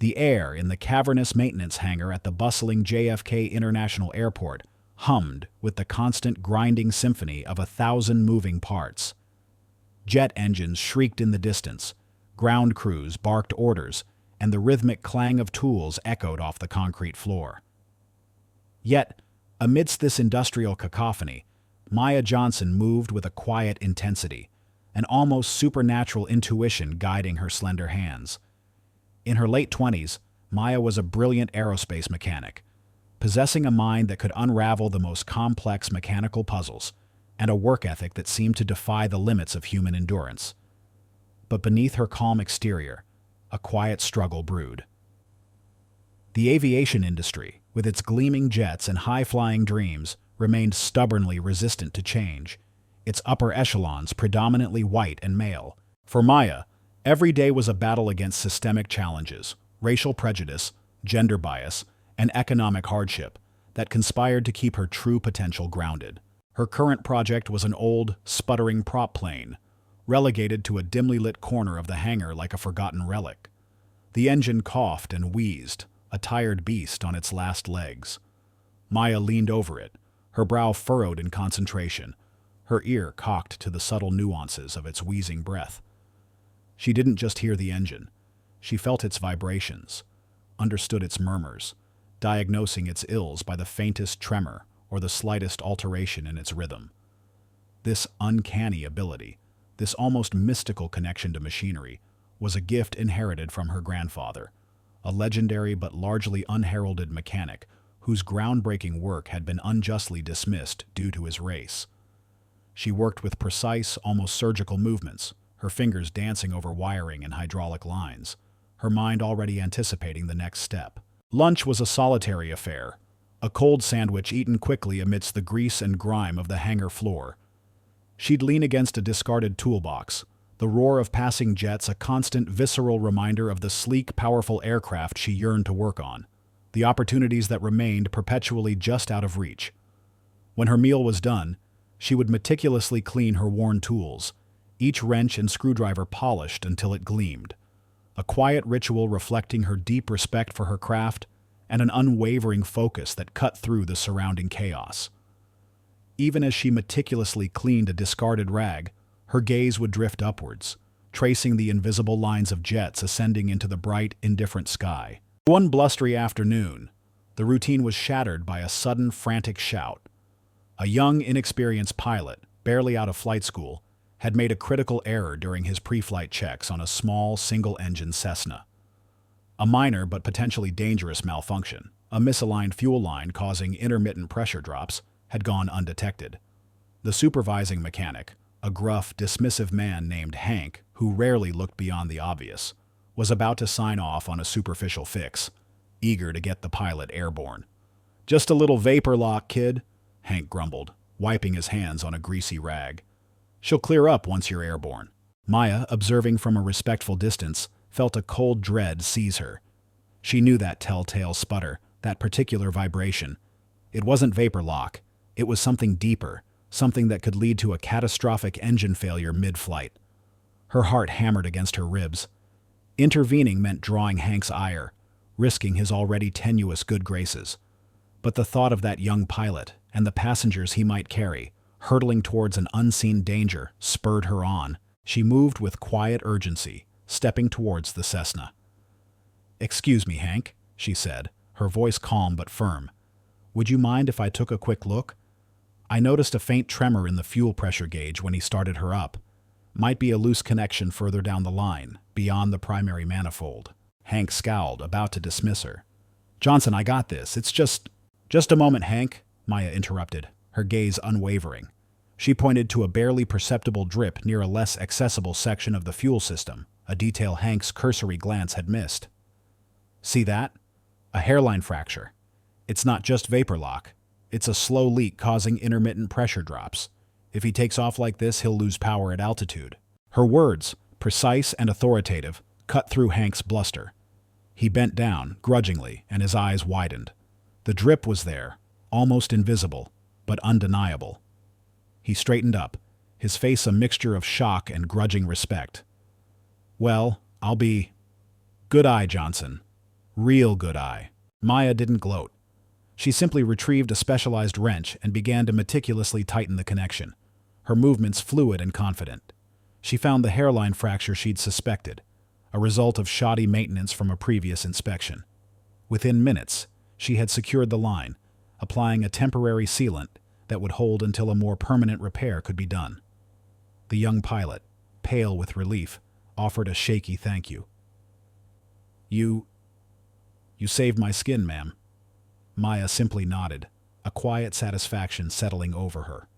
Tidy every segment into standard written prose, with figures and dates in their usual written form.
The air in the cavernous maintenance hangar at the bustling JFK International Airport hummed with the constant grinding symphony of 1,000 moving parts. Jet engines shrieked in the distance, ground crews barked orders, and the rhythmic clang of tools echoed off the concrete floor. Yet, amidst this industrial cacophony, Maya Johnson moved with a quiet intensity, an almost supernatural intuition guiding her slender hands. In her late 20s, Maya was a brilliant aerospace mechanic, possessing a mind that could unravel the most complex mechanical puzzles and a work ethic that seemed to defy the limits of human endurance. But beneath her calm exterior, a quiet struggle brewed. The aviation industry, with its gleaming jets and high-flying dreams, remained stubbornly resistant to change, its upper echelons predominantly white and male. For Maya, every day was a battle against systemic challenges, racial prejudice, gender bias, and economic hardship that conspired to keep her true potential grounded. Her current project was an old, sputtering prop plane, relegated to a dimly lit corner of the hangar like a forgotten relic. The engine coughed and wheezed, a tired beast on its last legs. Maya leaned over it, her brow furrowed in concentration, her ear cocked to the subtle nuances of its wheezing breath. She didn't just hear the engine. She felt its vibrations, understood its murmurs, diagnosing its ills by the faintest tremor or the slightest alteration in its rhythm. This uncanny ability, this almost mystical connection to machinery, was a gift inherited from her grandfather, a legendary but largely unheralded mechanic whose groundbreaking work had been unjustly dismissed due to his race. She worked with precise, almost surgical movements, her fingers dancing over wiring and hydraulic lines, her mind already anticipating the next step. Lunch was a solitary affair, a cold sandwich eaten quickly amidst the grease and grime of the hangar floor. She'd lean against a discarded toolbox, the roar of passing jets a constant visceral reminder of the sleek, powerful aircraft she yearned to work on, the opportunities that remained perpetually just out of reach. When her meal was done, she would meticulously clean her worn tools, each wrench and screwdriver polished until it gleamed, a quiet ritual reflecting her deep respect for her craft and an unwavering focus that cut through the surrounding chaos. Even as she meticulously cleaned a discarded rag, her gaze would drift upwards, tracing the invisible lines of jets ascending into the bright, indifferent sky. One blustery afternoon, the routine was shattered by a sudden, frantic shout. A young, inexperienced pilot, barely out of flight school, had made a critical error during his pre-flight checks on a small, single-engine Cessna. A minor but potentially dangerous malfunction, a misaligned fuel line causing intermittent pressure drops, had gone undetected. The supervising mechanic, a gruff, dismissive man named Hank, who rarely looked beyond the obvious, was about to sign off on a superficial fix, eager to get the pilot airborne. "Just a little vapor lock, kid," Hank grumbled, wiping his hands on a greasy rag. "She'll clear up once you're airborne." Maya, observing from a respectful distance, felt a cold dread seize her. She knew that telltale sputter, that particular vibration. It wasn't vapor lock. It was something deeper, something that could lead to a catastrophic engine failure mid-flight. Her heart hammered against her ribs. Intervening meant drawing Hank's ire, risking his already tenuous good graces. But the thought of that young pilot and the passengers he might carry, hurtling towards an unseen danger, spurred her on. She moved with quiet urgency, stepping towards the Cessna. "Excuse me, Hank," she said, her voice calm but firm. "Would you mind if I took a quick look? I noticed a faint tremor in the fuel pressure gauge when he started her up. Might be a loose connection further down the line, beyond the primary manifold." Hank scowled, about to dismiss her. "Johnson, I got this. It's just a moment, Hank," Maya interrupted, her gaze unwavering. She pointed to a barely perceptible drip near a less accessible section of the fuel system, a detail Hank's cursory glance had missed. "See that? A hairline fracture. It's not just vapor lock. It's a slow leak causing intermittent pressure drops. If he takes off like this, he'll lose power at altitude." Her words, precise and authoritative, cut through Hank's bluster. He bent down, grudgingly, and his eyes widened. The drip was there, almost invisible, but undeniable. He straightened up, his face a mixture of shock and grudging respect. "Well, I'll be—" "Good eye, Johnson," Real good eye. Maya didn't gloat. She simply retrieved a specialized wrench and began to meticulously tighten the connection, her movements fluid and confident. She found the hairline fracture she'd suspected, a result of shoddy maintenance from a previous inspection. Within minutes, she had secured the line, applying a temporary sealant that would hold until a more permanent repair could be done. The young pilot, pale with relief, offered a shaky thank you. You saved my skin, ma'am." Maya simply nodded, a quiet satisfaction settling over her.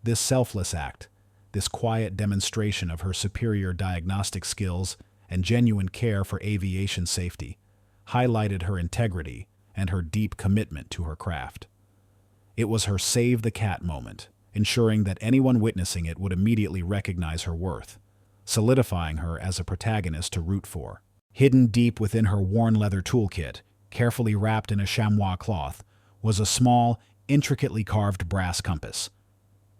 This selfless act, this quiet demonstration of her superior diagnostic skills and genuine care for aviation safety, highlighted her integrity and her deep commitment to her craft. It was her save the cat moment, ensuring that anyone witnessing it would immediately recognize her worth, solidifying her as a protagonist to root for. Hidden deep within her worn leather toolkit, carefully wrapped in a chamois cloth, was a small, intricately carved brass compass.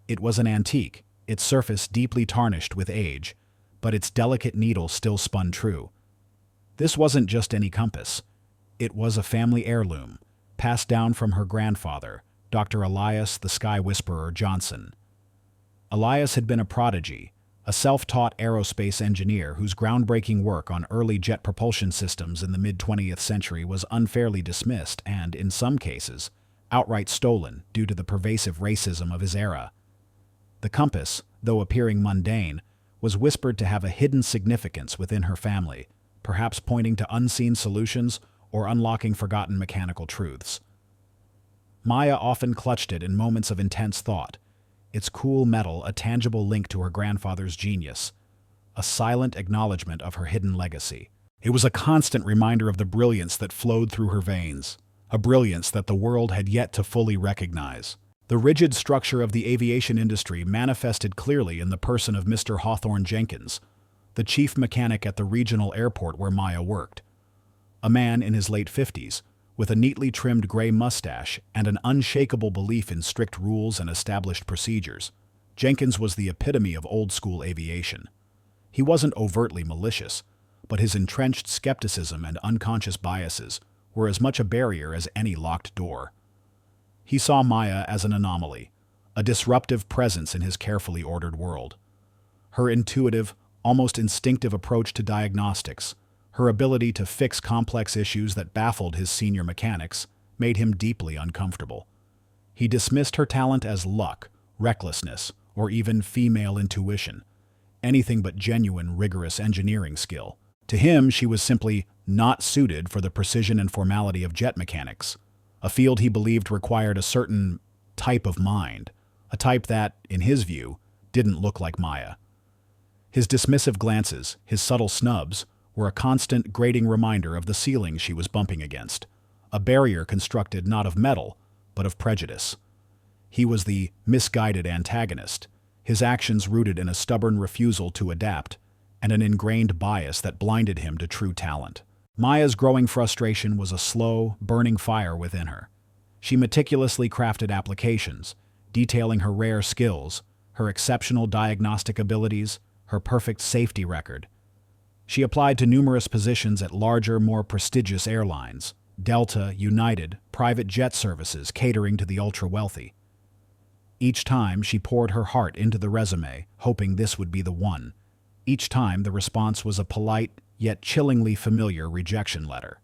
It was an antique, its surface deeply tarnished with age, but its delicate needle still spun true. This wasn't just any compass. It was a family heirloom, passed down from her grandfather, Dr. Elias the Sky Whisperer Johnson. Elias had been a prodigy, a self-taught aerospace engineer whose groundbreaking work on early jet propulsion systems in the mid-20th century was unfairly dismissed and, in some cases, outright stolen due to the pervasive racism of his era. The compass, though appearing mundane, was whispered to have a hidden significance within her family, perhaps pointing to unseen solutions or unlocking forgotten mechanical truths. Maya often clutched it in moments of intense thought, its cool metal a tangible link to her grandfather's genius, a silent acknowledgement of her hidden legacy. It was a constant reminder of the brilliance that flowed through her veins, a brilliance that the world had yet to fully recognize. The rigid structure of the aviation industry manifested clearly in the person of Mr. Hawthorne Jenkins, the chief mechanic at the regional airport where Maya worked. A man in his late 50s, with a neatly trimmed gray mustache and an unshakable belief in strict rules and established procedures, Jenkins was the epitome of old-school aviation. He wasn't overtly malicious, but his entrenched skepticism and unconscious biases were as much a barrier as any locked door. He saw Maya as an anomaly, a disruptive presence in his carefully ordered world. Her intuitive, almost instinctive approach to diagnostics, her ability to fix complex issues that baffled his senior mechanics, made him deeply uncomfortable. He dismissed her talent as luck, recklessness, or even female intuition, anything but genuine, rigorous engineering skill. To him, she was simply not suited for the precision and formality of jet mechanics, a field he believed required a certain type of mind, a type that, in his view, didn't look like Maya. His dismissive glances, his subtle snubs, were a constant, grating reminder of the ceiling she was bumping against, a barrier constructed not of metal, but of prejudice. He was the misguided antagonist, his actions rooted in a stubborn refusal to adapt, and an ingrained bias that blinded him to true talent. Maya's growing frustration was a slow, burning fire within her. She meticulously crafted applications, detailing her rare skills, her exceptional diagnostic abilities, her perfect safety record. She applied to numerous positions at larger, more prestigious airlines, Delta, United, private jet services catering to the ultra-wealthy. Each time, she poured her heart into the resume, hoping this would be the one. Each time, the response was a polite, yet chillingly familiar rejection letter.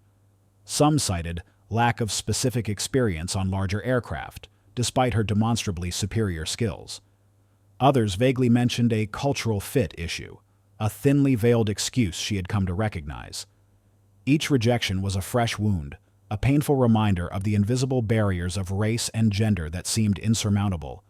Some cited lack of specific experience on larger aircraft, despite her demonstrably superior skills. Others vaguely mentioned a cultural fit issue, a thinly veiled excuse she had come to recognize. Each rejection was a fresh wound, a painful reminder of the invisible barriers of race and gender that seemed insurmountable,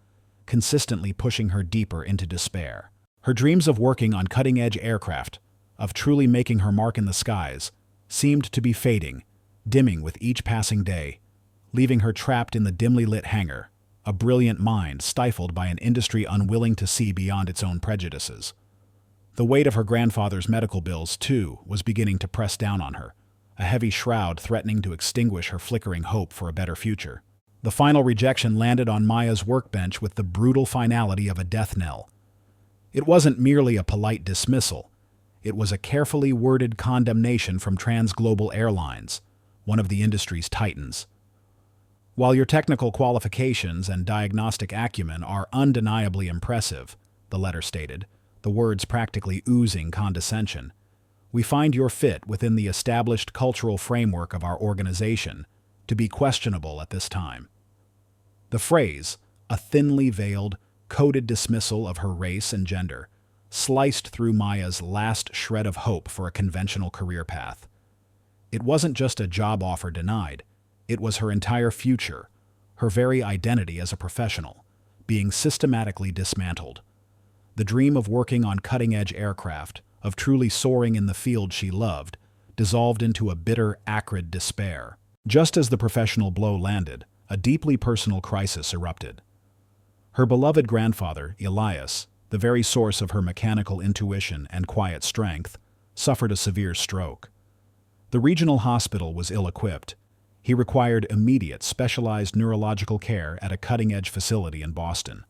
consistently pushing her deeper into despair. Her dreams of working on cutting-edge aircraft, of truly making her mark in the skies, seemed to be fading, dimming with each passing day, leaving her trapped in the dimly lit hangar, a brilliant mind stifled by an industry unwilling to see beyond its own prejudices. The weight of her grandfather's medical bills, too, was beginning to press down on her, a heavy shroud threatening to extinguish her flickering hope for a better future. The final rejection landed on Maya's workbench with the brutal finality of a death knell. It wasn't merely a polite dismissal. It was a carefully worded condemnation from Transglobal Airlines, one of the industry's titans. While your technical qualifications and diagnostic acumen are undeniably impressive, the letter stated, the words practically oozing condescension, we find your fit within the established cultural framework of our organization to be questionable at this time. The phrase, a thinly veiled, coded dismissal of her race and gender, sliced through Maya's last shred of hope for a conventional career path. It wasn't just a job offer denied, it was her entire future, her very identity as a professional, being systematically dismantled. The dream of working on cutting-edge aircraft, of truly soaring in the field she loved, dissolved into a bitter, acrid despair. Just as the professional blow landed, a deeply personal crisis erupted. Her beloved grandfather, Elias, the very source of her mechanical intuition and quiet strength, suffered a severe stroke. The regional hospital was ill-equipped. He required immediate, specialized neurological care at a cutting-edge facility in Boston.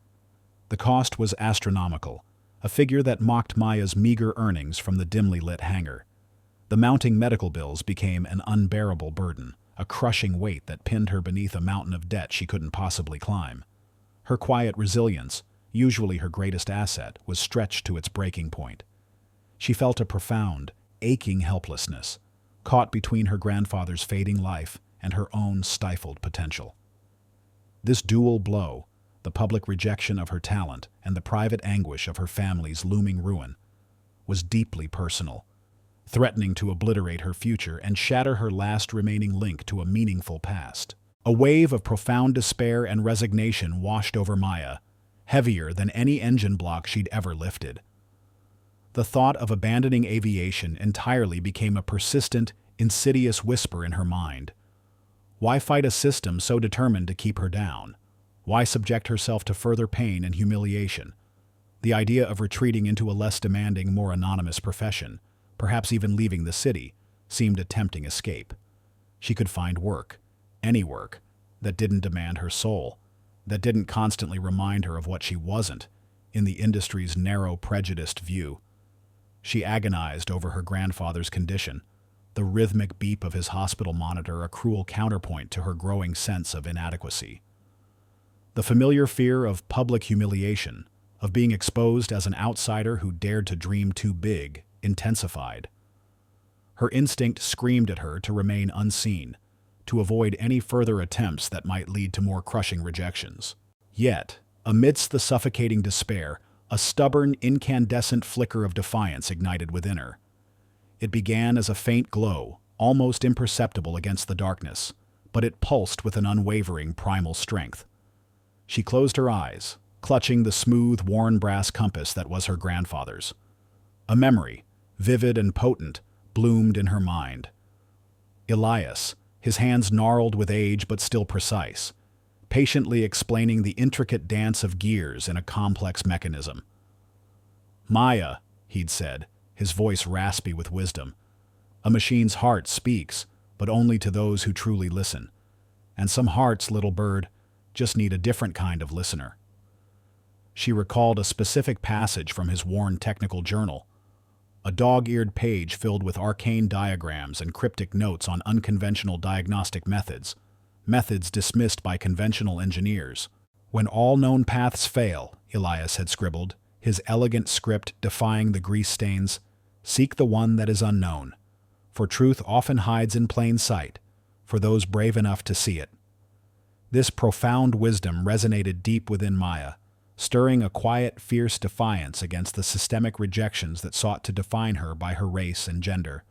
The cost was astronomical, a figure that mocked Maya's meager earnings from the dimly lit hangar. The mounting medical bills became an unbearable burden, a crushing weight that pinned her beneath a mountain of debt she couldn't possibly climb. Her quiet resilience, usually her greatest asset, was stretched to its breaking point. She felt a profound, aching helplessness, caught between her grandfather's fading life and her own stifled potential. This dual blow, the public rejection of her talent and the private anguish of her family's looming ruin, was deeply personal, threatening to obliterate her future and shatter her last remaining link to a meaningful past. A wave of profound despair and resignation washed over Maya, heavier than any engine block she'd ever lifted. The thought of abandoning aviation entirely became a persistent, insidious whisper in her mind. Why fight a system so determined to keep her down? Why subject herself to further pain and humiliation? The idea of retreating into a less demanding, more anonymous profession, perhaps even leaving the city, seemed a tempting escape. She could find work, any work, that didn't demand her soul, that didn't constantly remind her of what she wasn't, in the industry's narrow, prejudiced view. She agonized over her grandfather's condition, the rhythmic beep of his hospital monitor a cruel counterpoint to her growing sense of inadequacy. The familiar fear of public humiliation, of being exposed as an outsider who dared to dream too big, intensified. Her instinct screamed at her to remain unseen, to avoid any further attempts that might lead to more crushing rejections. Yet, amidst the suffocating despair, a stubborn, incandescent flicker of defiance ignited within her. It began as a faint glow, almost imperceptible against the darkness, but it pulsed with an unwavering primal strength. She closed her eyes, clutching the smooth, worn brass compass that was her grandfather's. A memory, vivid and potent, bloomed in her mind. Elias, his hands gnarled with age but still precise, patiently explaining the intricate dance of gears in a complex mechanism. "Maya," he'd said, his voice raspy with wisdom, "a machine's heart speaks, but only to those who truly listen. And some hearts, little bird, just need a different kind of listener." She recalled a specific passage from his worn technical journal, a dog-eared page filled with arcane diagrams and cryptic notes on unconventional diagnostic methods, methods dismissed by conventional engineers. "When all known paths fail," Elias had scribbled, his elegant script defying the grease stains, "seek the one that is unknown, for truth often hides in plain sight, for those brave enough to see it." This profound wisdom resonated deep within Maya, stirring a quiet, fierce defiance against the systemic rejections that sought to define her by her race and gender,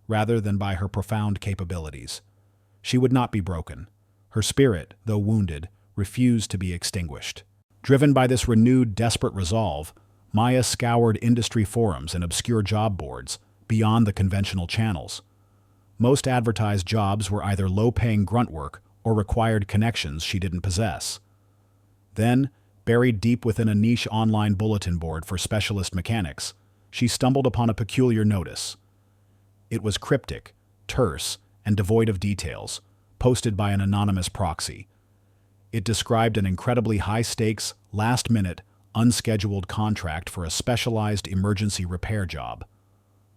rather than by her profound capabilities. She would not be broken. Her spirit, though wounded, refused to be extinguished. Driven by this renewed, desperate resolve, Maya scoured industry forums and obscure job boards, beyond the conventional channels. Most advertised jobs were either low-paying grunt work or required connections she didn't possess. Then, buried deep within a niche online bulletin board for specialist mechanics, she stumbled upon a peculiar notice. It was cryptic, terse, and devoid of details, posted by an anonymous proxy. It described an incredibly high-stakes, last-minute, unscheduled contract for a specialized emergency repair job.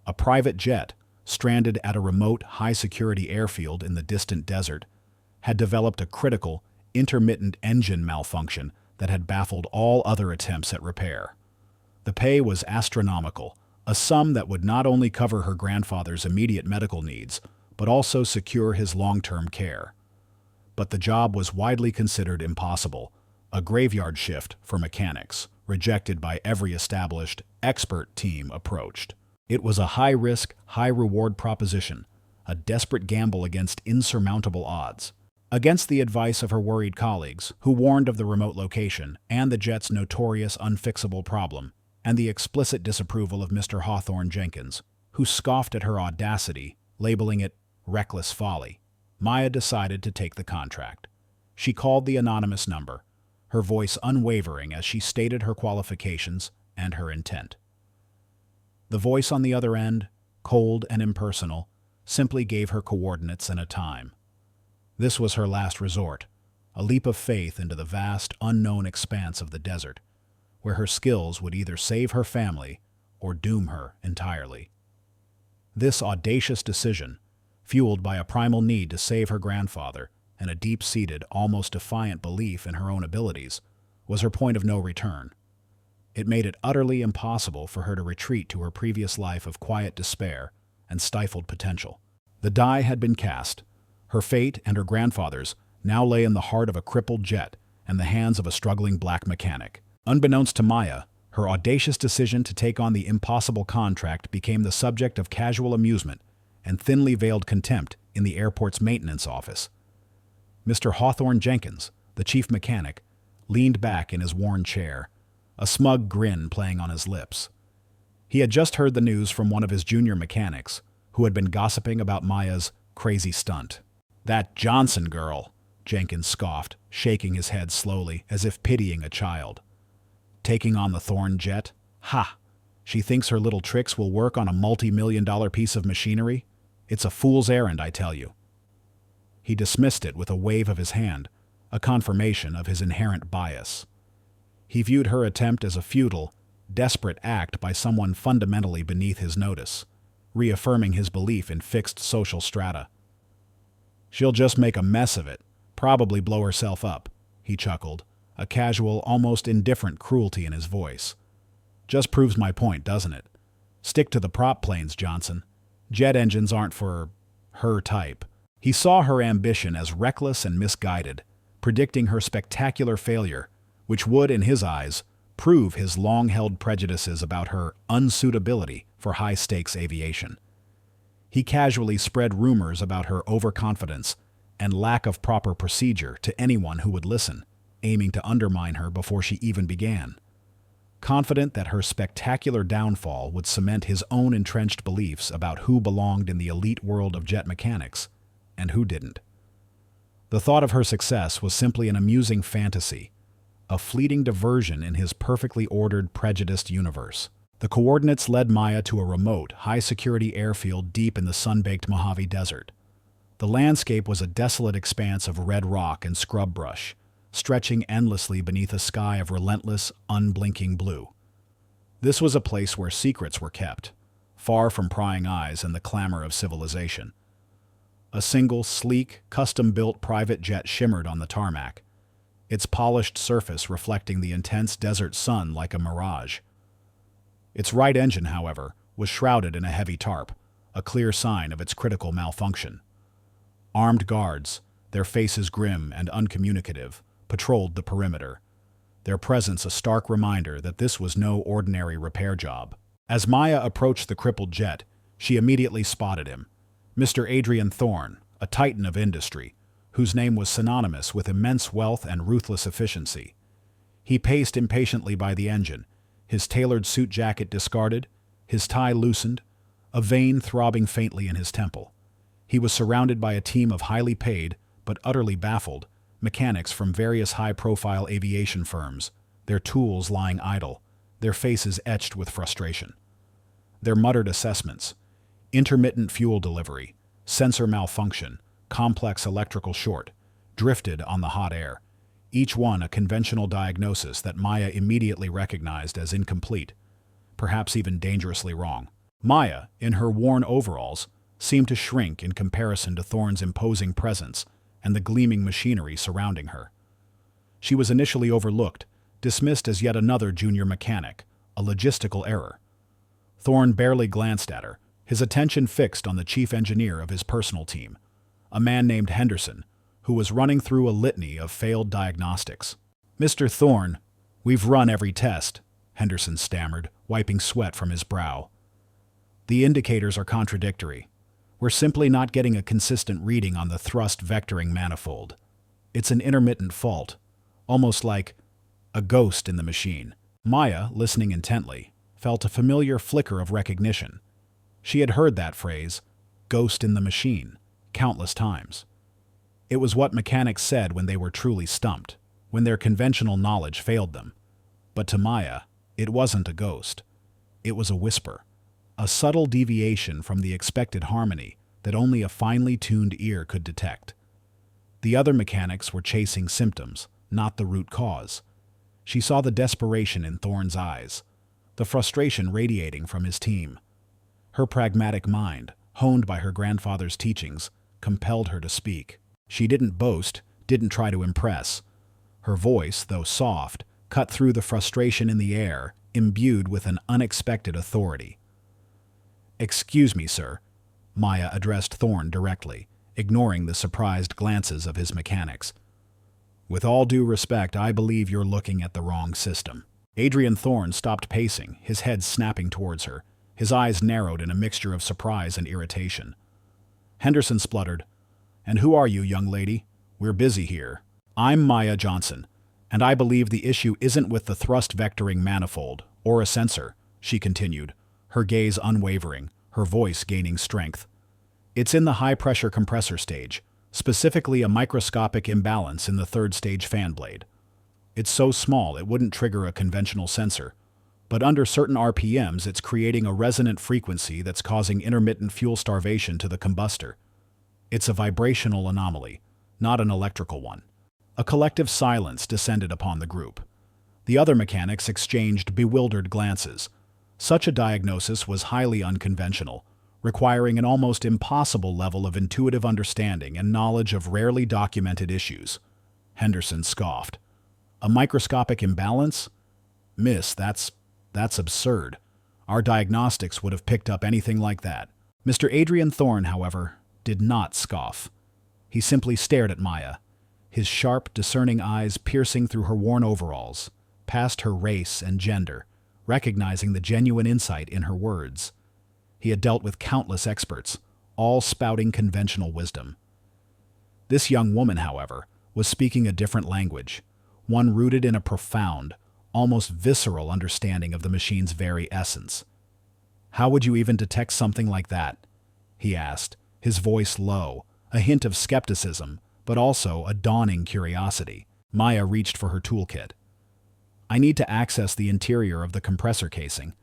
A private jet, stranded at a remote, high-security airfield in the distant desert, had developed a critical, intermittent engine malfunction that had baffled all other attempts at repair. The pay was astronomical, a sum that would not only cover her grandfather's immediate medical needs, but also secure his long-term care. But the job was widely considered impossible, a graveyard shift for mechanics, rejected by every established, expert team approached. It was a high-risk, high-reward proposition, a desperate gamble against insurmountable odds. Against the advice of her worried colleagues, who warned of the remote location and the jet's notorious unfixable problem, and the explicit disapproval of Mr. Hawthorne Jenkins, who scoffed at her audacity, labeling it reckless folly, Maya decided to take the contract. She called the anonymous number, her voice unwavering as she stated her qualifications and her intent. The voice on the other end, cold and impersonal, simply gave her coordinates and a time. This was her last resort, a leap of faith into the vast, unknown expanse of the desert, where her skills would either save her family or doom her entirely. This audacious decision, fueled by a primal need to save her grandfather and a deep-seated, almost defiant belief in her own abilities, was her point of no return. It made it utterly impossible for her to retreat to her previous life of quiet despair and stifled potential. The die had been cast. Her fate and her grandfather's now lay in the heart of a crippled jet and the hands of a struggling black mechanic. Unbeknownst to Maya, her audacious decision to take on the impossible contract became the subject of casual amusement and thinly veiled contempt in the airport's maintenance office. Mr. Hawthorne Jenkins, the chief mechanic, leaned back in his worn chair, a smug grin playing on his lips. He had just heard the news from one of his junior mechanics, who had been gossiping about Maya's crazy stunt. "That Johnson girl," Jenkins scoffed, shaking his head slowly as if pitying a child. "Taking on the Thorne jet? Ha! She thinks her little tricks will work on a multi-million-dollar piece of machinery? It's a fool's errand, I tell you." He dismissed it with a wave of his hand, a confirmation of his inherent bias. He viewed her attempt as a futile, desperate act by someone fundamentally beneath his notice, reaffirming his belief in fixed social strata. "She'll just make a mess of it, probably blow herself up," he chuckled, a casual, almost indifferent cruelty in his voice. "Just proves my point, doesn't it? Stick to the prop planes, Johnson. Jet engines aren't for her type." He saw her ambition as reckless and misguided, predicting her spectacular failure, which would, in his eyes, prove his long-held prejudices about her unsuitability for high-stakes aviation. He casually spread rumors about her overconfidence and lack of proper procedure to anyone who would listen, aiming to undermine her before she even began. Confident that her spectacular downfall would cement his own entrenched beliefs about who belonged in the elite world of jet mechanics and who didn't. The thought of her success was simply an amusing fantasy, a fleeting diversion in his perfectly ordered, prejudiced universe. The coordinates led Maya to a remote, high-security airfield deep in the sun-baked Mojave Desert. The landscape was a desolate expanse of red rock and scrub brush, stretching endlessly beneath a sky of relentless, unblinking blue. This was a place where secrets were kept, far from prying eyes and the clamor of civilization. A single, sleek, custom-built private jet shimmered on the tarmac, its polished surface reflecting the intense desert sun like a mirage. Its right engine, however, was shrouded in a heavy tarp, a clear sign of its critical malfunction. Armed guards, their faces grim and uncommunicative, patrolled the perimeter, their presence a stark reminder that this was no ordinary repair job. As Maya approached the crippled jet, she immediately spotted him, Mr. Adrian Thorne, a titan of industry, whose name was synonymous with immense wealth and ruthless efficiency. He paced impatiently by the engine, his tailored suit jacket discarded, his tie loosened, a vein throbbing faintly in his temple. He was surrounded by a team of highly paid, but utterly baffled, mechanics from various high-profile aviation firms, their tools lying idle, their faces etched with frustration. Their muttered assessments: intermittent fuel delivery, sensor malfunction, complex electrical short, drifted on the hot air, each one a conventional diagnosis that Maya immediately recognized as incomplete, perhaps even dangerously wrong. Maya, in her worn overalls, seemed to shrink in comparison to Thorne's imposing presence and the gleaming machinery surrounding her. She was initially overlooked, dismissed as yet another junior mechanic, a logistical error. Thorne barely glanced at her, his attention fixed on the chief engineer of his personal team, a man named Henderson, who was running through a litany of failed diagnostics. "Mr. Thorne, we've run every test," Henderson stammered, wiping sweat from his brow. "The indicators are contradictory. We're simply not getting a consistent reading on the thrust vectoring manifold. It's an intermittent fault, almost like a ghost in the machine." Maya, listening intently, felt a familiar flicker of recognition. She had heard that phrase, "ghost in the machine," countless times. It was what mechanics said when they were truly stumped, when their conventional knowledge failed them. But to Maya, it wasn't a ghost. It was a whisper, a subtle deviation from the expected harmony that only a finely tuned ear could detect. The other mechanics were chasing symptoms, not the root cause. She saw the desperation in Thorne's eyes, the frustration radiating from his team. Her pragmatic mind, honed by her grandfather's teachings, compelled her to speak. She didn't boast, didn't try to impress. Her voice, though soft, cut through the frustration in the air, imbued with an unexpected authority. "Excuse me, sir," Maya addressed Thorne directly, ignoring the surprised glances of his mechanics. "With all due respect, I believe you're looking at the wrong system." Adrian Thorne stopped pacing, his head snapping towards her, his eyes narrowed in a mixture of surprise and irritation. Henderson spluttered, "And who are you, young lady? We're busy here." "I'm Maya Johnson, and I believe the issue isn't with the thrust vectoring manifold, or a sensor," she continued, her gaze unwavering, her voice gaining strength. "It's in the high-pressure compressor stage, specifically a microscopic imbalance in the third-stage fan blade. It's so small it wouldn't trigger a conventional sensor, but under certain RPMs it's creating a resonant frequency that's causing intermittent fuel starvation to the combustor. It's a vibrational anomaly, not an electrical one." A collective silence descended upon the group. The other mechanics exchanged bewildered glances. Such a diagnosis was highly unconventional, requiring an almost impossible level of intuitive understanding and knowledge of rarely documented issues. Henderson scoffed. "A microscopic imbalance? Miss, that's absurd. Our diagnostics would have picked up anything like that." Mr. Adrian Thorne, however, did not scoff. He simply stared at Maya, his sharp, discerning eyes piercing through her worn overalls, past her race and gender, recognizing the genuine insight in her words. He had dealt with countless experts, all spouting conventional wisdom. This young woman, however, was speaking a different language, one rooted in a profound, almost visceral understanding of the machine's very essence. "How would you even detect something like that?" he asked, his voice low, a hint of skepticism, but also a dawning curiosity. Maya reached for her toolkit. "I need to access the interior of the compressor casing.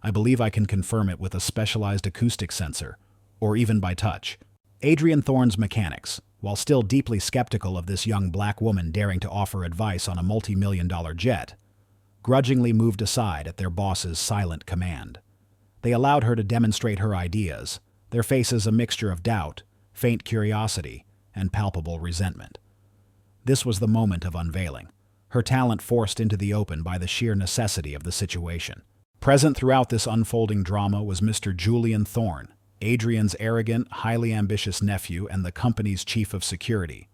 I believe I can confirm it with a specialized acoustic sensor, or even by touch." Adrian Thorne's mechanics, while still deeply skeptical of this young black woman daring to offer advice on a multi-million-dollar jet, grudgingly moved aside at their boss's silent command. They allowed her to demonstrate her ideas, their faces a mixture of doubt, faint curiosity, and palpable resentment. This was the moment of unveiling, her talent forced into the open by the sheer necessity of the situation. Present throughout this unfolding drama was Mr. Julian Thorne, Adrian's arrogant, highly ambitious nephew and the company's chief of security.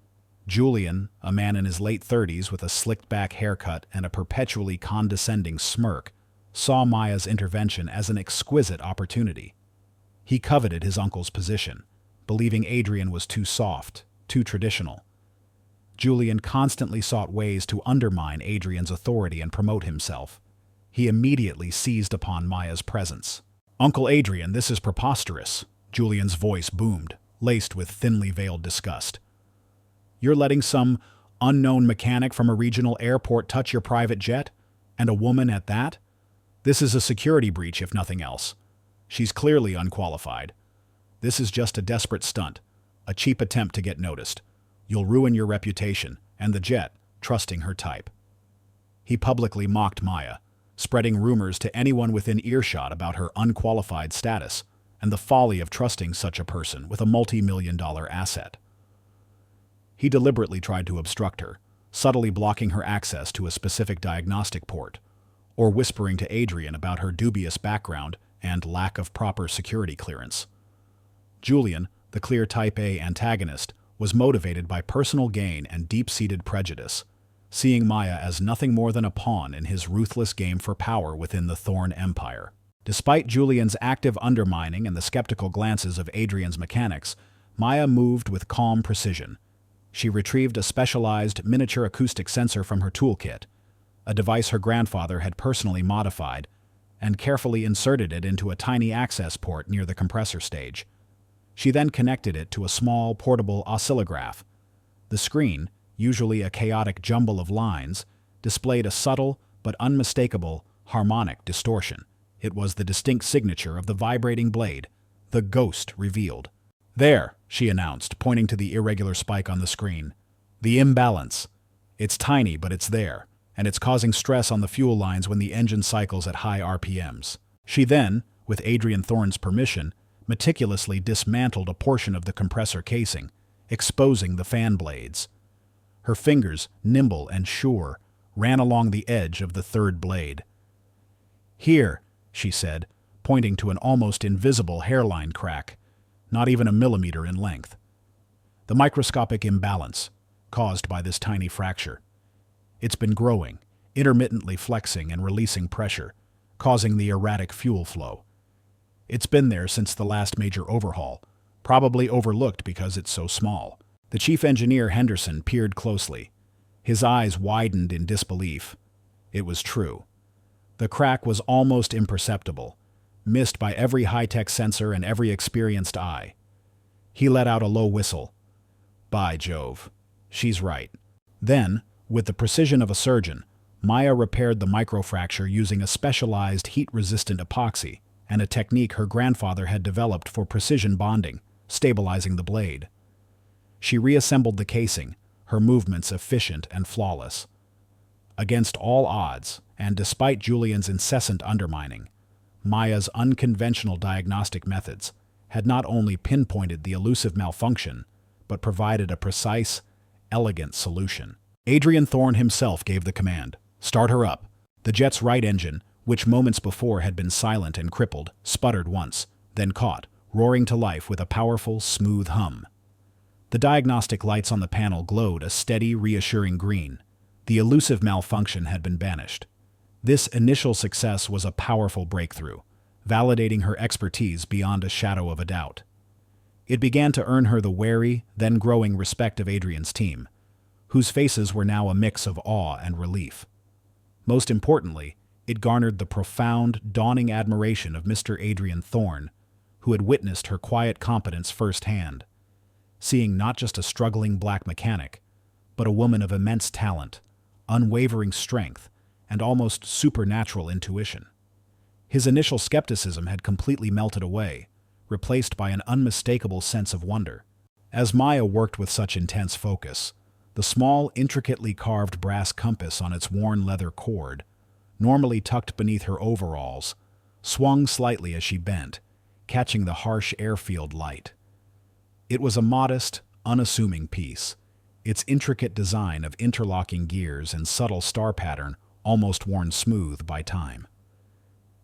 Julian, a man in his late 30s with a slicked-back haircut and a perpetually condescending smirk, saw Maya's intervention as an exquisite opportunity. He coveted his uncle's position, believing Adrian was too soft, too traditional. Julian constantly sought ways to undermine Adrian's authority and promote himself. He immediately seized upon Maya's presence. "Uncle Adrian, this is preposterous," Julian's voice boomed, laced with thinly veiled disgust. "You're letting some unknown mechanic from a regional airport touch your private jet? And a woman at that? This is a security breach, if nothing else. She's clearly unqualified. This is just a desperate stunt, a cheap attempt to get noticed. You'll ruin your reputation, and the jet, trusting her type." He publicly mocked Maya, spreading rumors to anyone within earshot about her unqualified status and the folly of trusting such a person with a multi-million-dollar asset. He deliberately tried to obstruct her, subtly blocking her access to a specific diagnostic port, or whispering to Adrian about her dubious background and lack of proper security clearance. Julian, the clear Type A antagonist, was motivated by personal gain and deep-seated prejudice, seeing Maya as nothing more than a pawn in his ruthless game for power within the Thorn Empire. Despite Julian's active undermining and the skeptical glances of Adrian's mechanics, Maya moved with calm precision. She retrieved a specialized miniature acoustic sensor from her toolkit, a device her grandfather had personally modified, and carefully inserted it into a tiny access port near the compressor stage. She then connected it to a small, portable oscillograph. The screen, usually a chaotic jumble of lines, displayed a subtle but unmistakable harmonic distortion. It was the distinct signature of the vibrating blade, the ghost revealed. "There," she announced, pointing to the irregular spike on the screen. "The imbalance. It's tiny, but it's there, and it's causing stress on the fuel lines when the engine cycles at high RPMs." She then, with Adrian Thorne's permission, meticulously dismantled a portion of the compressor casing, exposing the fan blades. Her fingers, nimble and sure, ran along the edge of the third blade. "Here," she said, pointing to an almost invisible hairline crack, not even a millimeter in length. The microscopic imbalance, caused by this tiny fracture. It's been growing, intermittently flexing and releasing pressure, causing the erratic fuel flow. It's been there since the last major overhaul, probably overlooked because it's so small. The chief engineer, Henderson, peered closely. His eyes widened in disbelief. It was true. The crack was almost imperceptible, missed by every high-tech sensor and every experienced eye. He let out a low whistle. "By Jove, she's right." Then, with the precision of a surgeon, Maya repaired the microfracture using a specialized heat-resistant epoxy and a technique her grandfather had developed for precision bonding, stabilizing the blade. She reassembled the casing, her movements efficient and flawless. Against all odds, and despite Julian's incessant undermining, Maya's unconventional diagnostic methods had not only pinpointed the elusive malfunction, but provided a precise, elegant solution. Adrian Thorne himself gave the command, "Start her up." The jet's right engine, which moments before had been silent and crippled, sputtered once, then caught, roaring to life with a powerful, smooth hum. The diagnostic lights on the panel glowed a steady, reassuring green. The elusive malfunction had been banished. This initial success was a powerful breakthrough, validating her expertise beyond a shadow of a doubt. It began to earn her the wary, then growing respect of Adrian's team, whose faces were now a mix of awe and relief. Most importantly, it garnered the profound, dawning admiration of Mr. Adrian Thorne, who had witnessed her quiet competence firsthand, seeing not just a struggling black mechanic, but a woman of immense talent, unwavering strength, and almost supernatural intuition. His initial skepticism had completely melted away, replaced by an unmistakable sense of wonder. As Maya worked with such intense focus, the small, intricately carved brass compass on its worn leather cord, normally tucked beneath her overalls, swung slightly as she bent, catching the harsh airfield light. It was a modest, unassuming piece, its intricate design of interlocking gears and subtle star pattern almost worn smooth by time.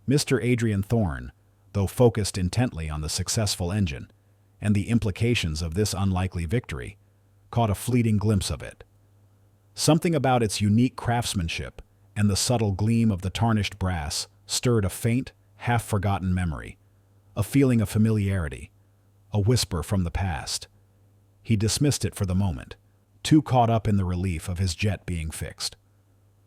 Mr. Adrian Thorne, though focused intently on the successful engine and the implications of this unlikely victory, caught a fleeting glimpse of it. Something about its unique craftsmanship and the subtle gleam of the tarnished brass stirred a faint, half-forgotten memory, a feeling of familiarity, a whisper from the past. He dismissed it for the moment, too caught up in the relief of his jet being fixed.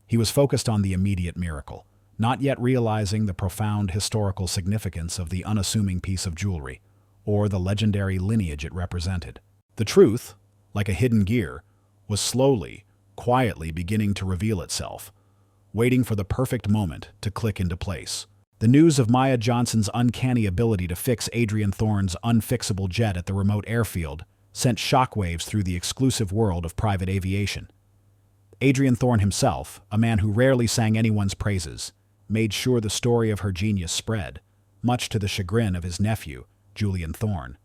He was focused on the immediate miracle, not yet realizing the profound historical significance of the unassuming piece of jewelry, or the legendary lineage it represented. The truth, like a hidden gear, was slowly, quietly beginning to reveal itself, waiting for the perfect moment to click into place. The news of Maya Johnson's uncanny ability to fix Adrian Thorne's unfixable jet at the remote airfield sent shockwaves through the exclusive world of private aviation. Adrian Thorne himself, a man who rarely sang anyone's praises, made sure the story of her genius spread, much to the chagrin of his nephew, Julian Thorne.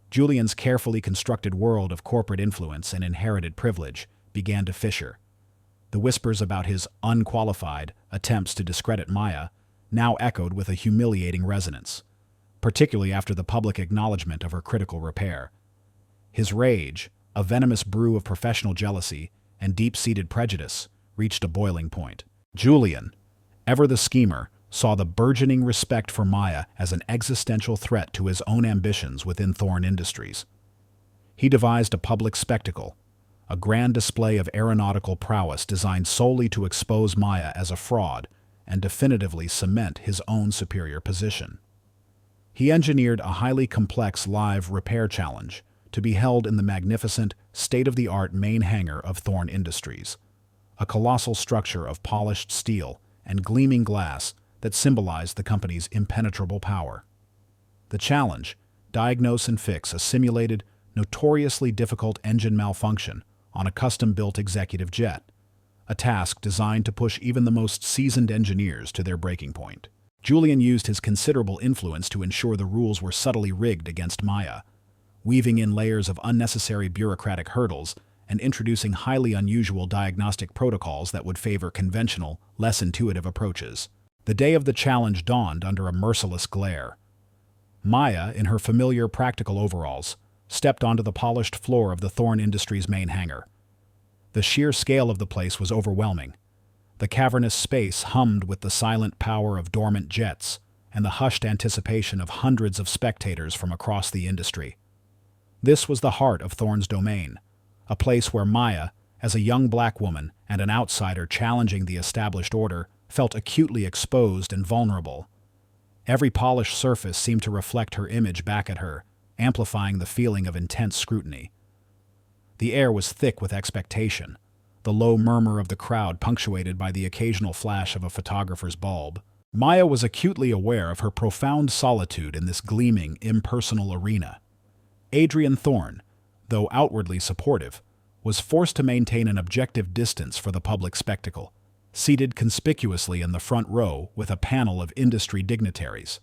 Julian's carefully constructed world of corporate influence and inherited privilege began to fissure. The whispers about his unqualified attempts to discredit Maya now echoed with a humiliating resonance, particularly after the public acknowledgement of her critical repair. His rage, a venomous brew of professional jealousy and deep-seated prejudice, reached a boiling point. Julian, ever the schemer, saw the burgeoning respect for Maya as an existential threat to his own ambitions within Thorne Industries. He devised a public spectacle, a grand display of aeronautical prowess designed solely to expose Maya as a fraud and definitively cement his own superior position. He engineered a highly complex live repair challenge to be held in the magnificent, state-of-the-art main hangar of Thorne Industries, a colossal structure of polished steel and gleaming glass that symbolized the company's impenetrable power. The challenge: diagnose and fix a simulated, notoriously difficult engine malfunction on a custom-built executive jet, a task designed to push even the most seasoned engineers to their breaking point. Julian used his considerable influence to ensure the rules were subtly rigged against Maya, weaving in layers of unnecessary bureaucratic hurdles and introducing highly unusual diagnostic protocols that would favor conventional, less intuitive approaches. The day of the challenge dawned under a merciless glare. Maya, in her familiar practical overalls, stepped onto the polished floor of the Thorne Industries main hangar. The sheer scale of the place was overwhelming. The cavernous space hummed with the silent power of dormant jets and the hushed anticipation of hundreds of spectators from across the industry. This was the heart of Thorne's domain, a place where Maya, as a young black woman and an outsider challenging the established order, felt acutely exposed and vulnerable. Every polished surface seemed to reflect her image back at her, amplifying the feeling of intense scrutiny. The air was thick with expectation, the low murmur of the crowd punctuated by the occasional flash of a photographer's bulb. Maya was acutely aware of her profound solitude in this gleaming, impersonal arena. Adrian Thorne, though outwardly supportive, was forced to maintain an objective distance for the public spectacle, seated conspicuously in the front row with a panel of industry dignitaries.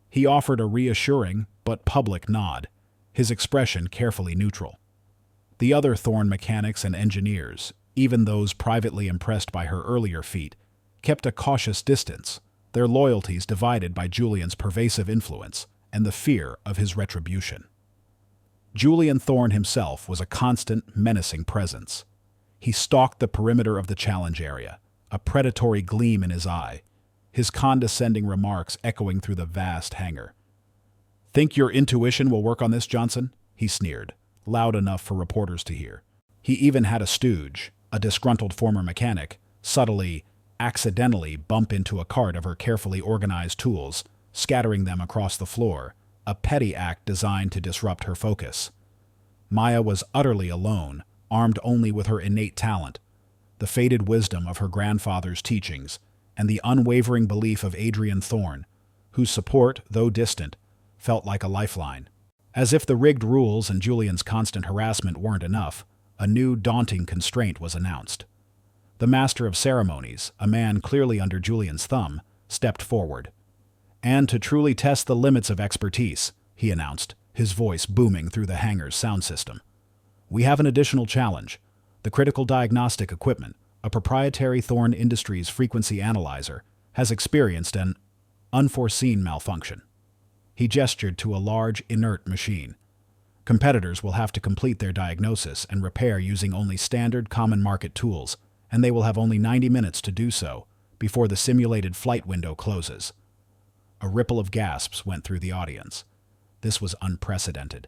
He offered a reassuring but public nod, his expression carefully neutral. The other Thorne mechanics and engineers, even those privately impressed by her earlier feat, kept a cautious distance, their loyalties divided by Julian's pervasive influence and the fear of his retribution. Julian Thorne himself was a constant, menacing presence. He stalked the perimeter of the challenge area, a predatory gleam in his eye, his condescending remarks echoing through the vast hangar. "Think your intuition will work on this, Johnson?" he sneered, loud enough for reporters to hear. He even had a stooge, a disgruntled former mechanic, accidentally bump into a cart of her carefully organized tools, scattering them across the floor, a petty act designed to disrupt her focus. Maya was utterly alone, armed only with her innate talent, the faded wisdom of her grandfather's teachings, and the unwavering belief of Adrian Thorne, whose support, though distant, felt like a lifeline. As if the rigged rules and Julian's constant harassment weren't enough, a new daunting constraint was announced. The master of ceremonies, a man clearly under Julian's thumb, stepped forward. "And to truly test the limits of expertise," he announced, his voice booming through the hangar's sound system, "we have an additional challenge. The critical diagnostic equipment, a proprietary Thorne Industries frequency analyzer, has experienced an unforeseen malfunction." He gestured to a large, inert machine. "Competitors will have to complete their diagnosis and repair using only standard common market tools, and they will have only 90 minutes to do so before the simulated flight window closes." A ripple of gasps went through the audience. This was unprecedented.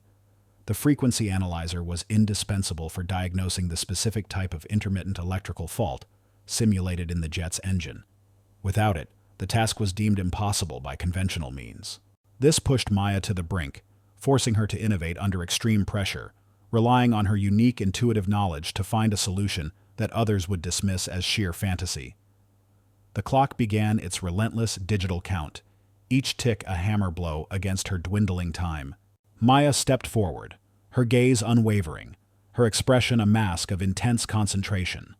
The frequency analyzer was indispensable for diagnosing the specific type of intermittent electrical fault simulated in the jet's engine. Without it, the task was deemed impossible by conventional means. This pushed Maya to the brink, forcing her to innovate under extreme pressure, relying on her unique intuitive knowledge to find a solution that others would dismiss as sheer fantasy. The clock began its relentless digital count, each tick a hammer blow against her dwindling time. Maya stepped forward, her gaze unwavering, her expression a mask of intense concentration.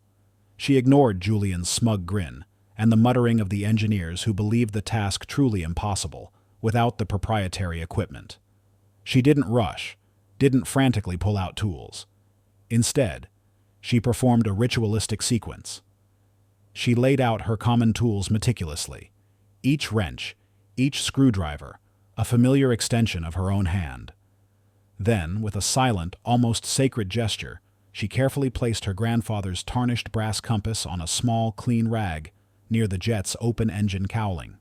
She ignored Julian's smug grin and the muttering of the engineers who believed the task truly impossible without the proprietary equipment. She didn't rush, didn't frantically pull out tools. Instead, she performed a ritualistic sequence. She laid out her common tools meticulously, each wrench, each screwdriver, a familiar extension of her own hand. Then, with a silent, almost sacred gesture, she carefully placed her grandfather's tarnished brass compass on a small, clean rag near the jet's open engine cowling.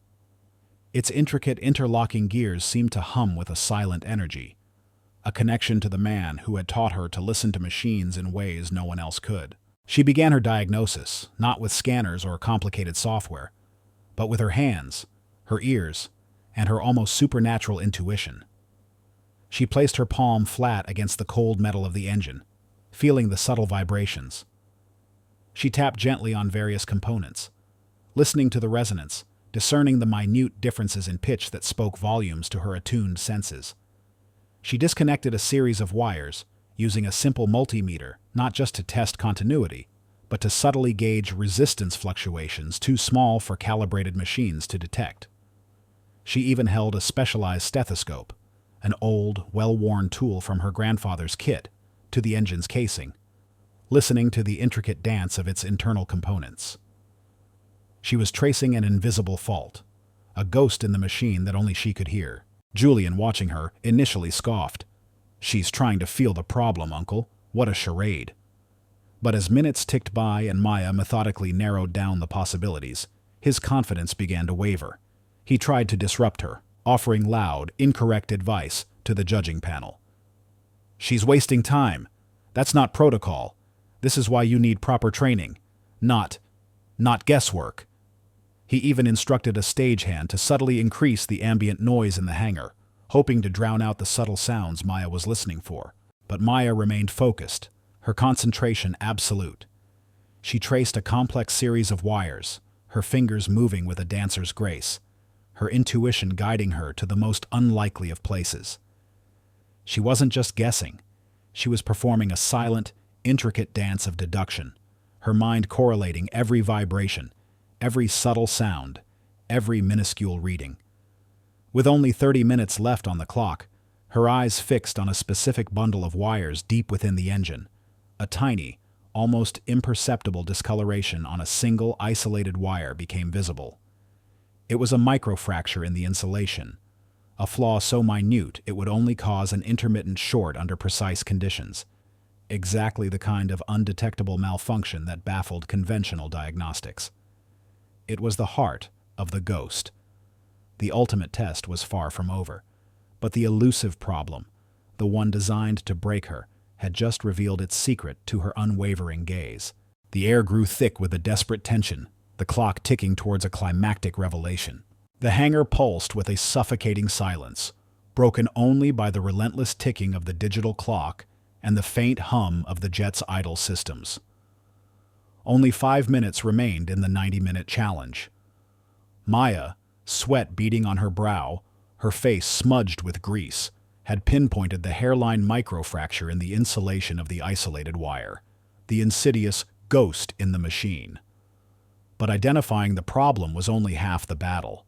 Its intricate interlocking gears seemed to hum with a silent energy, a connection to the man who had taught her to listen to machines in ways no one else could. She began her diagnosis, not with scanners or complicated software, but with her hands, her ears, and her almost supernatural intuition. She placed her palm flat against the cold metal of the engine, feeling the subtle vibrations. She tapped gently on various components, listening to the resonance, discerning the minute differences in pitch that spoke volumes to her attuned senses. She disconnected a series of wires, using a simple multimeter, not just to test continuity, but to subtly gauge resistance fluctuations too small for calibrated machines to detect. She even held a specialized stethoscope, an old, well-worn tool from her grandfather's kit, to the engine's casing, listening to the intricate dance of its internal components. She was tracing an invisible fault, a ghost in the machine that only she could hear. Julian, watching her, initially scoffed. "She's trying to feel the problem, Uncle. What a charade." But as minutes ticked by and Maya methodically narrowed down the possibilities, his confidence began to waver. He tried to disrupt her, offering loud, incorrect advice to the judging panel. "She's wasting time. That's not protocol. This is why you need proper training. Not guesswork." He even instructed a stagehand to subtly increase the ambient noise in the hangar, hoping to drown out the subtle sounds Maya was listening for. But Maya remained focused, her concentration absolute. She traced a complex series of wires, her fingers moving with a dancer's grace, her intuition guiding her to the most unlikely of places. She wasn't just guessing. She was performing a silent, intricate dance of deduction, her mind correlating every vibration, every subtle sound, every minuscule reading. With only 30 minutes left on the clock, her eyes fixed on a specific bundle of wires deep within the engine, a tiny, almost imperceptible discoloration on a single isolated wire became visible. It was a microfracture in the insulation, a flaw so minute it would only cause an intermittent short under precise conditions, exactly the kind of undetectable malfunction that baffled conventional diagnostics. It was the heart of the ghost. The ultimate test was far from over, but the elusive problem, the one designed to break her, had just revealed its secret to her unwavering gaze. The air grew thick with a desperate tension, the clock ticking towards a climactic revelation. The hangar pulsed with a suffocating silence, broken only by the relentless ticking of the digital clock and the faint hum of the jet's idle systems. Only 5 minutes remained in the 90-minute challenge. Maya, sweat beading on her brow, her face smudged with grease, had pinpointed the hairline microfracture in the insulation of the isolated wire, the insidious ghost in the machine. But identifying the problem was only half the battle.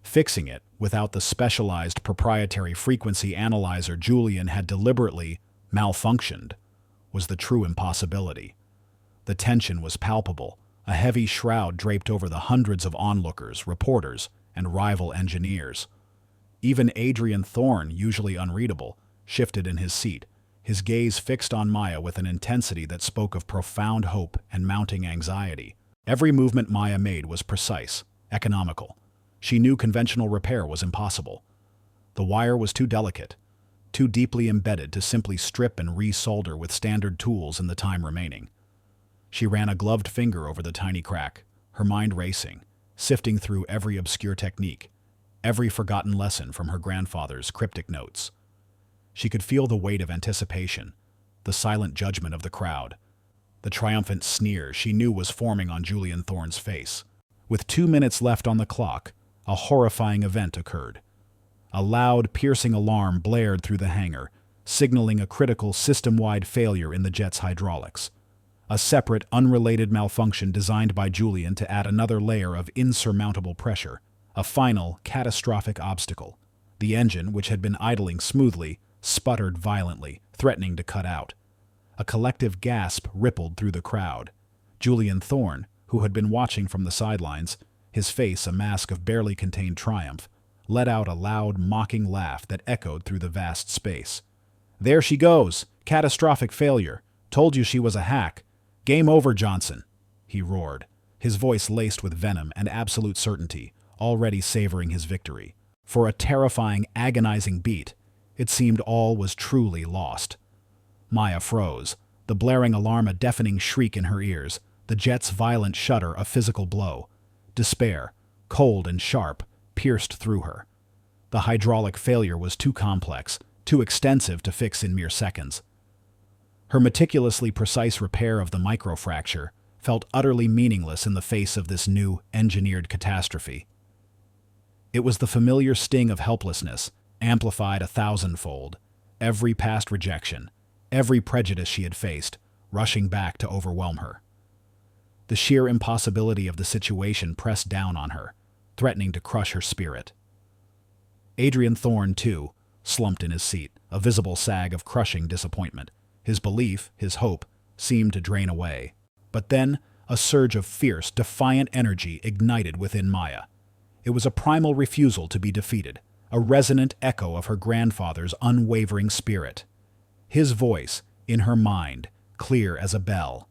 Fixing it without the specialized proprietary frequency analyzer Julian had deliberately malfunctioned was the true impossibility. The tension was palpable, a heavy shroud draped over the hundreds of onlookers, reporters, and rival engineers. Even Adrian Thorne, usually unreadable, shifted in his seat, his gaze fixed on Maya with an intensity that spoke of profound hope and mounting anxiety. Every movement Maya made was precise, economical. She knew conventional repair was impossible. The wire was too delicate, too deeply embedded to simply strip and re-solder with standard tools in the time remaining. She ran a gloved finger over the tiny crack, her mind racing, sifting through every obscure technique, every forgotten lesson from her grandfather's cryptic notes. She could feel the weight of anticipation, the silent judgment of the crowd, the triumphant sneer she knew was forming on Julian Thorne's face. With 2 minutes left on the clock, a horrifying event occurred. A loud, piercing alarm blared through the hangar, signaling a critical system-wide failure in the jet's hydraulics. a separate, unrelated malfunction designed by Julian to add another layer of insurmountable pressure, a final, catastrophic obstacle. The engine, which had been idling smoothly, sputtered violently, threatening to cut out. A collective gasp rippled through the crowd. Julian Thorne, who had been watching from the sidelines, his face a mask of barely contained triumph, let out a loud, mocking laugh that echoed through the vast space. "There she goes! Catastrophic failure! Told you she was a hack! Game over, Johnson!" he roared, his voice laced with venom and absolute certainty, already savoring his victory. For a terrifying, agonizing beat, it seemed all was truly lost. Maya froze, the blaring alarm a deafening shriek in her ears, the jet's violent shudder a physical blow. Despair, cold and sharp, pierced through her. The hydraulic failure was too complex, too extensive to fix in mere seconds. Her meticulously precise repair of the microfracture felt utterly meaningless in the face of this new, engineered catastrophe. It was the familiar sting of helplessness, amplified 1,000-fold, every past rejection, every prejudice she had faced, rushing back to overwhelm her. The sheer impossibility of the situation pressed down on her, threatening to crush her spirit. Adrian Thorne, too, slumped in his seat, a visible sag of crushing disappointment. His belief, his hope, seemed to drain away. But then, a surge of fierce, defiant energy ignited within Maya. It was a primal refusal to be defeated, a resonant echo of her grandfather's unwavering spirit. His voice, in her mind, clear as a bell.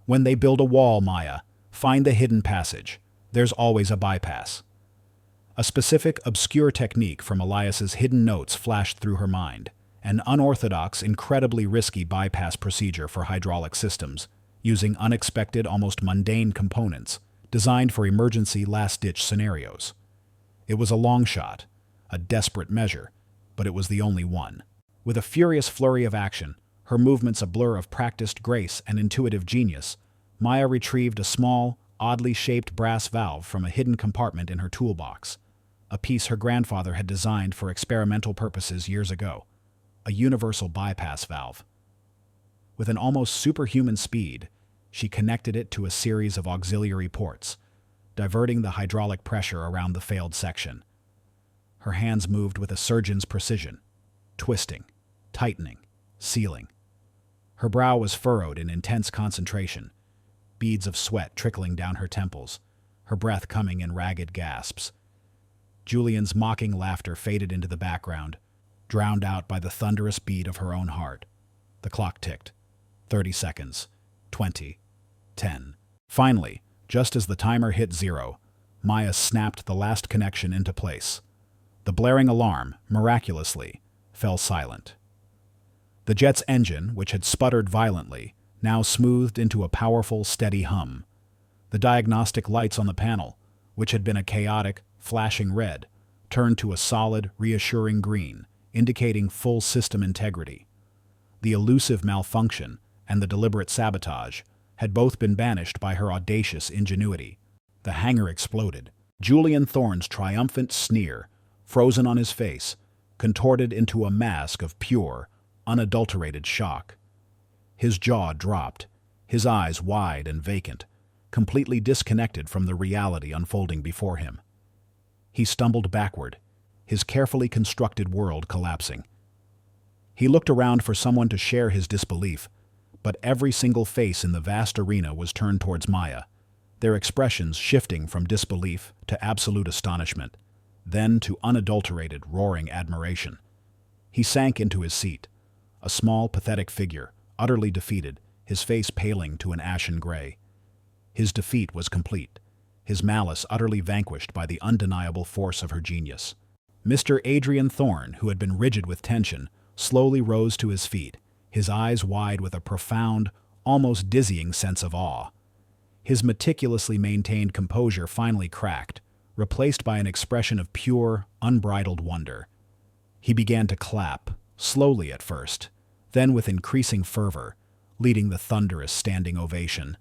"When they build a wall, Maya, find the hidden passage. There's always a bypass." A specific, obscure technique from Elias's hidden notes flashed through her mind, an unorthodox, incredibly risky bypass procedure for hydraulic systems, using unexpected, almost mundane components, designed for emergency last-ditch scenarios. It was a long shot, a desperate measure, but it was the only one. With a furious flurry of action, her movements a blur of practiced grace and intuitive genius, Maya retrieved a small, oddly shaped brass valve from a hidden compartment in her toolbox, a piece her grandfather had designed for experimental purposes years ago, a universal bypass valve. With an almost superhuman speed, she connected it to a series of auxiliary ports, diverting the hydraulic pressure around the failed section. Her hands moved with a surgeon's precision, twisting, tightening, sealing. Her brow was furrowed in intense concentration, beads of sweat trickling down her temples, her breath coming in ragged gasps. Julian's mocking laughter faded into the background, drowned out by the thunderous beat of her own heart. The clock ticked. 30 seconds. 20. 10. Finally, just as the timer hit 0, Maya snapped the last connection into place. The blaring alarm, miraculously, fell silent. The jet's engine, which had sputtered violently, now smoothed into a powerful, steady hum. The diagnostic lights on the panel, which had been a chaotic, flashing red, turned to a solid, reassuring green, indicating full system integrity. The elusive malfunction and the deliberate sabotage had both been banished by her audacious ingenuity. The hangar exploded. Julian Thorne's triumphant sneer, frozen on his face, contorted into a mask of pure, unadulterated shock. His jaw dropped, his eyes wide and vacant, completely disconnected from the reality unfolding before him. He stumbled backward, his carefully constructed world collapsing. He looked around for someone to share his disbelief, but every single face in the vast arena was turned towards Maya, their expressions shifting from disbelief to absolute astonishment, then to unadulterated, roaring admiration. He sank into his seat, a small, pathetic figure, utterly defeated, his face paling to an ashen gray. His defeat was complete, his malice utterly vanquished by the undeniable force of her genius. Mr. Adrian Thorne, who had been rigid with tension, slowly rose to his feet, his eyes wide with a profound, almost dizzying sense of awe. His meticulously maintained composure finally cracked, replaced by an expression of pure, unbridled wonder. He began to clap, slowly at first, then with increasing fervor, leading the thunderous standing ovation.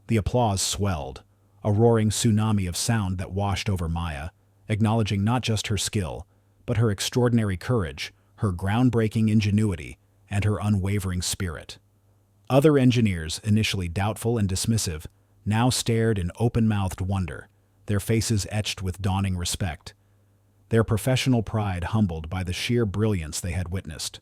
The applause swelled, a roaring tsunami of sound that washed over Maya, acknowledging not just her skill, but her extraordinary courage, her groundbreaking ingenuity, and her unwavering spirit. Other engineers, initially doubtful and dismissive, now stared in open-mouthed wonder, their faces etched with dawning respect, their professional pride humbled by the sheer brilliance they had witnessed.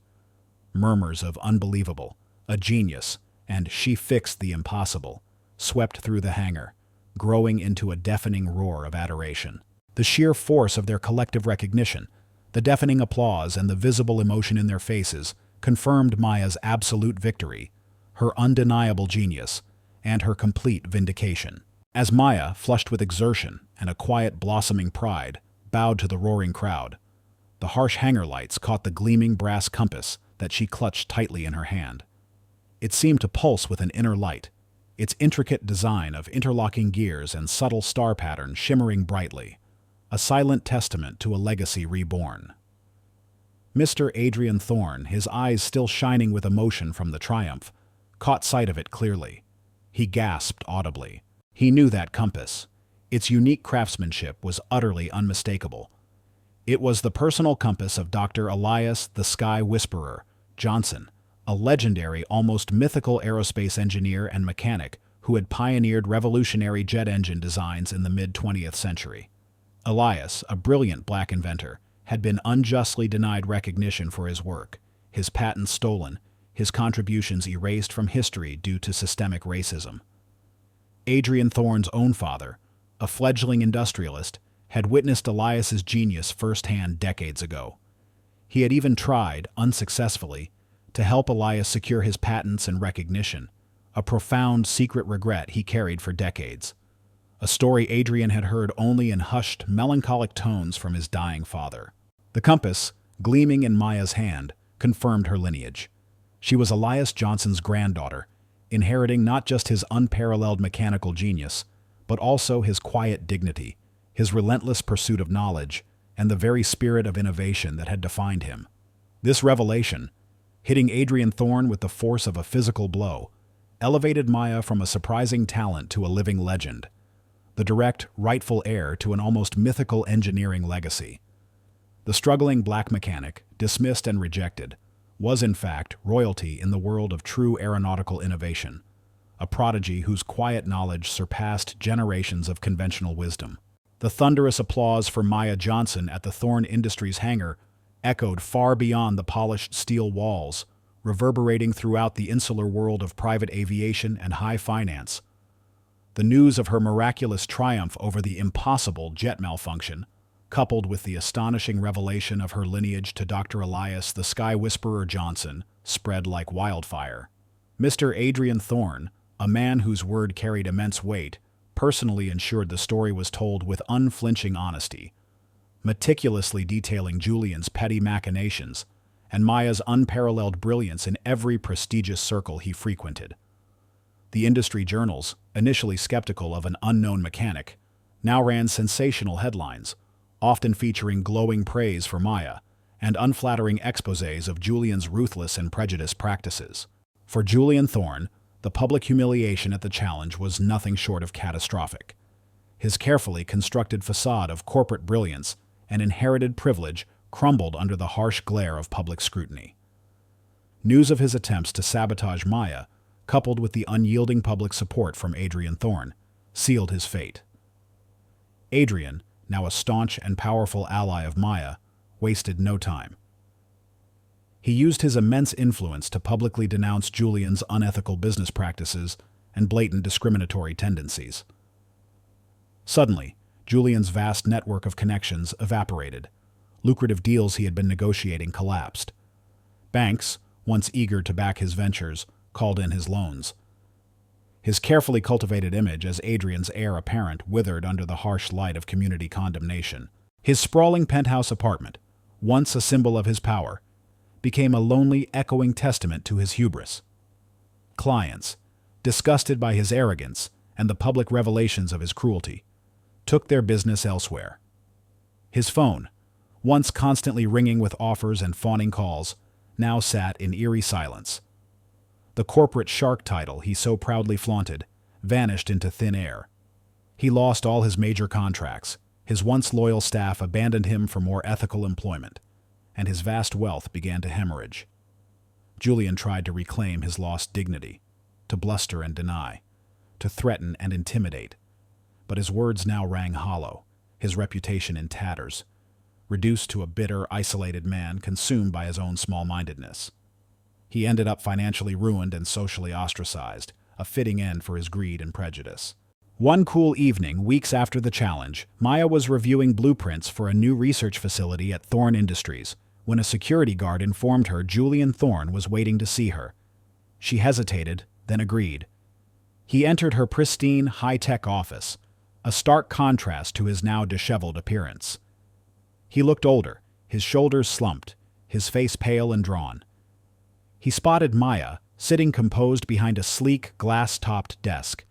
Murmurs of "unbelievable," "a genius," and "she fixed the impossible" swept through the hangar, growing into a deafening roar of adoration. The sheer force of their collective recognition, the deafening applause and the visible emotion in their faces confirmed Maya's absolute victory, her undeniable genius, and her complete vindication. As Maya, flushed with exertion and a quiet blossoming pride, bowed to the roaring crowd, the harsh hangar lights caught the gleaming brass compass that she clutched tightly in her hand. It seemed to pulse with an inner light, its intricate design of interlocking gears and subtle star patterns shimmering brightly, a silent testament to a legacy reborn. Mr. Adrian Thorne, his eyes still shining with emotion from the triumph, caught sight of it clearly. He gasped audibly. He knew that compass. Its unique craftsmanship was utterly unmistakable. It was the personal compass of Dr. Elias the Sky Whisperer Johnson, a legendary, almost mythical aerospace engineer and mechanic who had pioneered revolutionary jet engine designs in the mid-20th century. Elias, a brilliant black inventor, had been unjustly denied recognition for his work, his patents stolen, his contributions erased from history due to systemic racism. Adrian Thorne's own father, a fledgling industrialist, had witnessed Elias's genius firsthand decades ago. He had even tried, unsuccessfully, to help Elias secure his patents and recognition, a profound secret regret he carried for decades. A story Adrian had heard only in hushed, melancholic tones from his dying father. The compass, gleaming in Maya's hand, confirmed her lineage. She was Elias Johnson's granddaughter, inheriting not just his unparalleled mechanical genius, but also his quiet dignity, his relentless pursuit of knowledge, and the very spirit of innovation that had defined him. This revelation, hitting Adrian Thorne with the force of a physical blow, elevated Maya from a surprising talent to a living legend, the direct, rightful heir to an almost mythical engineering legacy. The struggling black mechanic, dismissed and rejected, was in fact royalty in the world of true aeronautical innovation, a prodigy whose quiet knowledge surpassed generations of conventional wisdom. The thunderous applause for Maya Johnson at the Thorne Industries hangar echoed far beyond the polished steel walls, reverberating throughout the insular world of private aviation and high finance. The news of her miraculous triumph over the impossible jet malfunction, coupled with the astonishing revelation of her lineage to Dr. Elias the Sky Whisperer Johnson, spread like wildfire. Mr. Adrian Thorne, a man whose word carried immense weight, personally ensured the story was told with unflinching honesty, meticulously detailing Julian's petty machinations and Maya's unparalleled brilliance in every prestigious circle he frequented. The industry journals, initially skeptical of an unknown mechanic, now ran sensational headlines, often featuring glowing praise for Maya and unflattering exposés of Julian's ruthless and prejudiced practices. For Julian Thorne, the public humiliation at the challenge was nothing short of catastrophic. His carefully constructed facade of corporate brilliance and inherited privilege crumbled under the harsh glare of public scrutiny. News of his attempts to sabotage Maya, coupled with the unyielding public support from Adrian Thorne, sealed his fate. Adrian, now a staunch and powerful ally of Maya, wasted no time. He used his immense influence to publicly denounce Julian's unethical business practices and blatant discriminatory tendencies. Suddenly, Julian's vast network of connections evaporated. Lucrative deals he had been negotiating collapsed. Banks, once eager to back his ventures, called in his loans. His carefully cultivated image as Adrian's heir apparent withered under the harsh light of community condemnation. His sprawling penthouse apartment, once a symbol of his power, became a lonely, echoing testament to his hubris. Clients, disgusted by his arrogance and the public revelations of his cruelty, took their business elsewhere. His phone, once constantly ringing with offers and fawning calls, now sat in eerie silence. The corporate shark title he so proudly flaunted vanished into thin air. He lost all his major contracts, his once loyal staff abandoned him for more ethical employment, and his vast wealth began to hemorrhage. Julian tried to reclaim his lost dignity. to bluster and deny, to threaten and intimidate. But his words now rang hollow, his reputation in tatters, reduced to a bitter, isolated man consumed by his own small-mindedness. He ended up financially ruined and socially ostracized, a fitting end for his greed and prejudice. One cool evening, weeks after the challenge, Maya was reviewing blueprints for a new research facility at Thorne Industries when a security guard informed her Julian Thorne was waiting to see her. She hesitated, then agreed. He entered her pristine, high-tech office, a stark contrast to his now disheveled appearance. He looked older, his shoulders slumped, his face pale and drawn. He spotted Maya, sitting composed behind a sleek, glass-topped desk,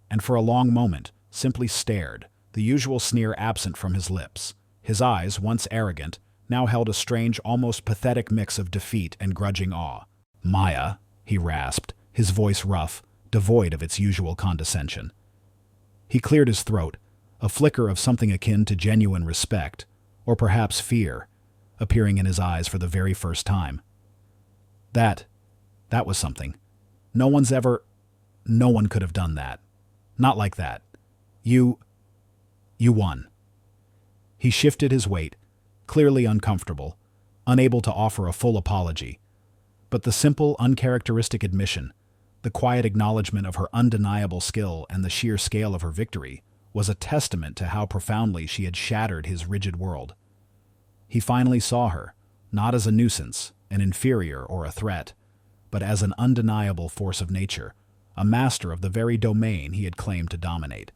and for a long moment simply stared, the usual sneer absent from his lips. His eyes, once arrogant, now held a strange, almost pathetic mix of defeat and grudging awe. "Maya," he rasped, his voice rough, devoid of its usual condescension. He cleared his throat, a flicker of something akin to genuine respect, or perhaps fear, appearing in his eyes for the very first time. That was something. No one could have done that. Not like that. You won. He shifted his weight, clearly uncomfortable, unable to offer a full apology. But the simple, uncharacteristic admission, the quiet acknowledgement of her undeniable skill and the sheer scale of her victory, was a testament to how profoundly she had shattered his rigid world. He finally saw her, not as a nuisance, an inferior, or a threat, but as an undeniable force of nature, a master of the very domain he had claimed to dominate.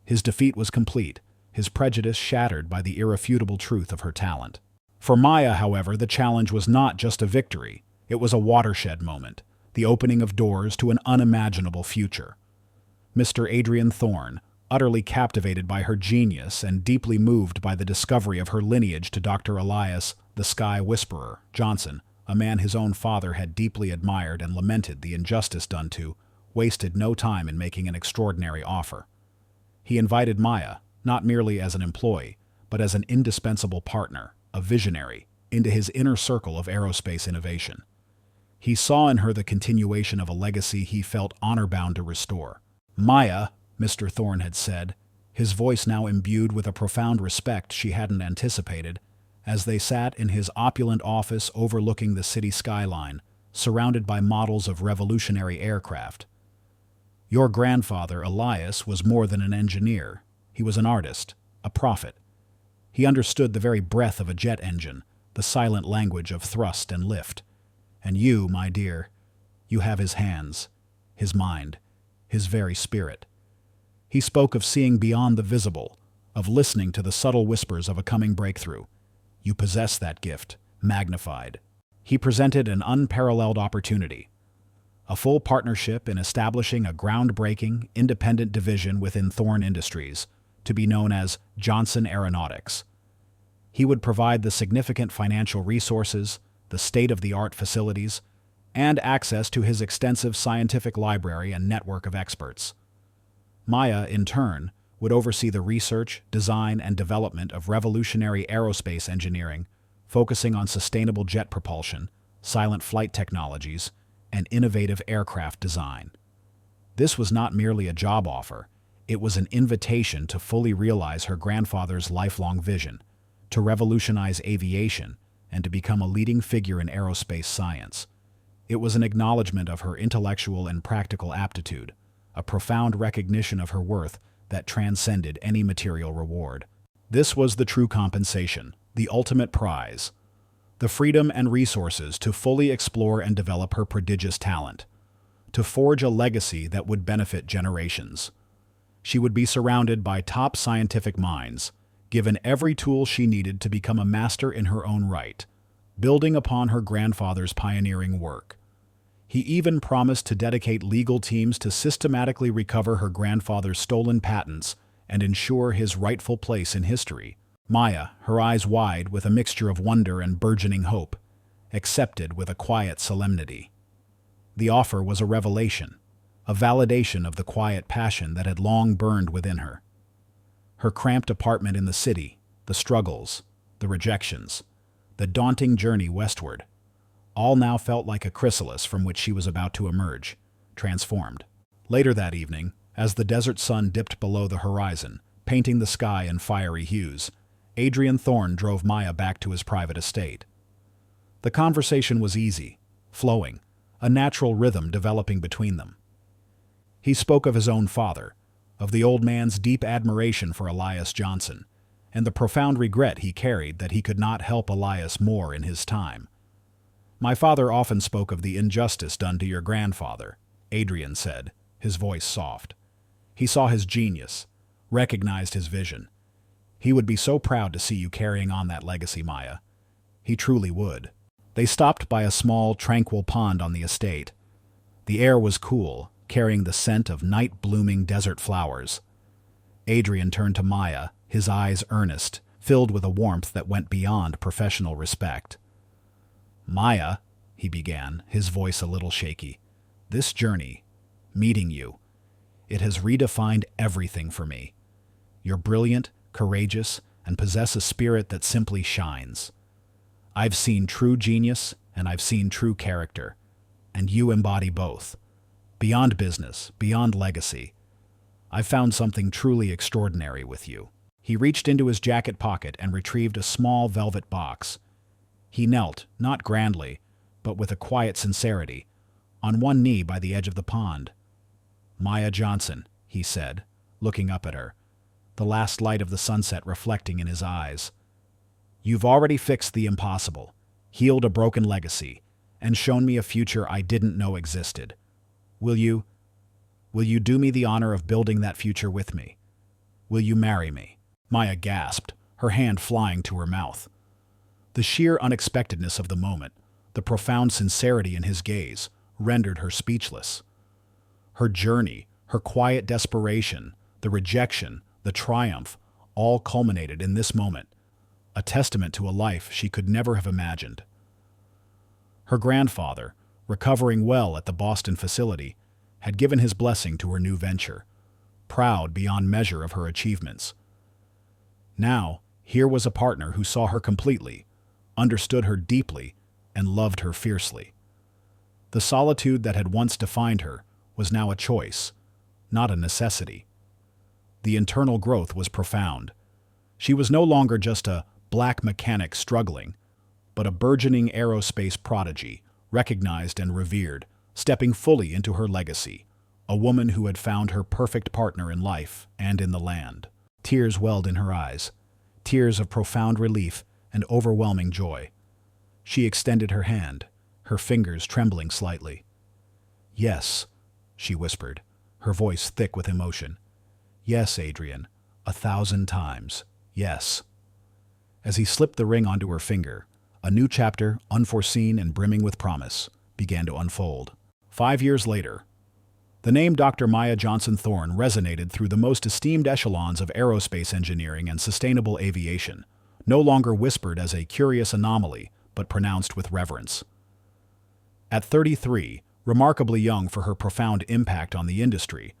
His defeat was complete, his prejudice shattered by the irrefutable truth of her talent. For Maya, however, the challenge was not just a victory, it was a watershed moment, the opening of doors to an unimaginable future. Mr. Adrian Thorne, utterly captivated by her genius and deeply moved by the discovery of her lineage to Dr. Elias, the Sky Whisperer, Johnson, a man his own father had deeply admired and lamented the injustice done to, wasted no time in making an extraordinary offer. He invited Maya, not merely as an employee, but as an indispensable partner, a visionary, into his inner circle of aerospace innovation. He saw in her the continuation of a legacy he felt honor-bound to restore. "Maya," Mr. Thorne had said, his voice now imbued with a profound respect she hadn't anticipated, as they sat in his opulent office overlooking the city skyline, surrounded by models of revolutionary aircraft. "Your grandfather, Elias, was more than an engineer. He was an artist, a prophet. He understood the very breath of a jet engine, the silent language of thrust and lift. And you, my dear, you have his hands, his mind, his very spirit." He spoke of seeing beyond the visible, of listening to the subtle whispers of a coming breakthrough. You possess that gift, magnified. He presented an unparalleled opportunity, a full partnership in establishing a groundbreaking, independent division within Thorne Industries, to be known as Johnson Aeronautics. He would provide the significant financial resources, the state-of-the-art facilities, and access to his extensive scientific library and network of experts. Maya, in turn, would oversee the research, design, and development of revolutionary aerospace engineering, focusing on sustainable jet propulsion, silent flight technologies, and innovative aircraft design. This was not merely a job offer, it was an invitation to fully realize her grandfather's lifelong vision, to revolutionize aviation, and to become a leading figure in aerospace science. It was an acknowledgement of her intellectual and practical aptitude, a profound recognition of her worth that transcended any material reward. This was the true compensation, the ultimate prize, the freedom and resources to fully explore and develop her prodigious talent, to forge a legacy that would benefit generations. She would be surrounded by top scientific minds, given every tool she needed to become a master in her own right, building upon her grandfather's pioneering work. He even promised to dedicate legal teams to systematically recover her grandfather's stolen patents and ensure his rightful place in history. Maya, her eyes wide with a mixture of wonder and burgeoning hope, accepted with a quiet solemnity. The offer was a revelation, a validation of the quiet passion that had long burned within her. Her cramped apartment in the city, the struggles, the rejections, the daunting journey westward, all now felt like a chrysalis from which she was about to emerge, transformed. Later that evening, as the desert sun dipped below the horizon, painting the sky in fiery hues, Adrian Thorne drove Maya back to his private estate. The conversation was easy, flowing, a natural rhythm developing between them. He spoke of his own father, of the old man's deep admiration for Elias Johnson, and the profound regret he carried that he could not help Elias more in his time. "My father often spoke of the injustice done to your grandfather," Adrian said, his voice soft. "He saw his genius, recognized his vision. He would be so proud to see you carrying on that legacy, Maya. He truly would." They stopped by a small, tranquil pond on the estate. The air was cool, carrying the scent of night-blooming desert flowers. Adrian turned to Maya, his eyes earnest, filled with a warmth that went beyond professional respect. "Maya," he began, his voice a little shaky, "this journey, meeting you, it has redefined everything for me. You're brilliant, courageous, and possess a spirit that simply shines. I've seen true genius, and I've seen true character, and you embody both. Beyond business, beyond legacy, I've found something truly extraordinary with you." He reached into his jacket pocket and retrieved a small velvet box. He knelt, not grandly, but with a quiet sincerity, on one knee by the edge of the pond. "Maya Johnson," he said, looking up at her, the last light of the sunset reflecting in his eyes. "You've already fixed the impossible, healed a broken legacy, and shown me a future I didn't know existed. Will you do me the honor of building that future with me? Will you marry me?" Maya gasped, her hand flying to her mouth. The sheer unexpectedness of the moment, the profound sincerity in his gaze, rendered her speechless. Her journey, her quiet desperation, the rejection, the triumph, all culminated in this moment, a testament to a life she could never have imagined. Her grandfather, recovering well at the Boston facility, had given his blessing to her new venture, proud beyond measure of her achievements. Now, here was a partner who saw her completely, understood her deeply, and loved her fiercely. The solitude that had once defined her was now a choice, not a necessity. The internal growth was profound. She was no longer just a black mechanic struggling, but a burgeoning aerospace prodigy, recognized and revered, stepping fully into her legacy, a woman who had found her perfect partner in life and in the land. Tears welled in her eyes, tears of profound relief and overwhelming joy. She extended her hand, her fingers trembling slightly. "Yes," she whispered, her voice thick with emotion. "Yes, Adrian, 1,000 times, yes." As he slipped the ring onto her finger, a new chapter, unforeseen and brimming with promise, began to unfold. 5 years later, the name Dr. Maya Johnson Thorne resonated through the most esteemed echelons of aerospace engineering and sustainable aviation, no longer whispered as a curious anomaly, but pronounced with reverence. At 33, remarkably young for her profound impact on the industry,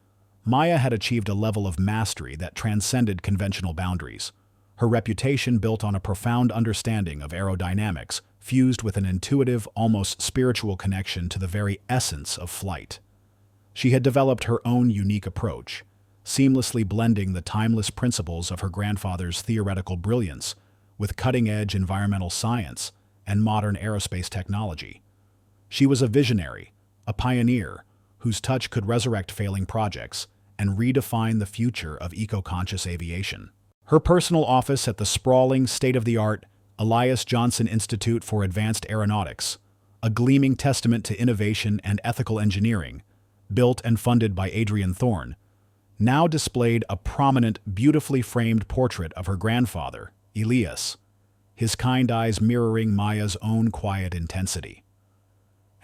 Maya had achieved a level of mastery that transcended conventional boundaries. Her reputation built on a profound understanding of aerodynamics, fused with an intuitive, almost spiritual connection to the very essence of flight. She had developed her own unique approach, seamlessly blending the timeless principles of her grandfather's theoretical brilliance with cutting-edge environmental science and modern aerospace technology. She was a visionary, a pioneer, whose touch could resurrect failing projects and redefine the future of eco-conscious aviation. Her personal office at the sprawling, state-of-the-art Elias Johnson Institute for Advanced Aeronautics, a gleaming testament to innovation and ethical engineering, built and funded by Adrian Thorne, now displayed a prominent, beautifully framed portrait of her grandfather, Elias, his kind eyes mirroring Maya's own quiet intensity.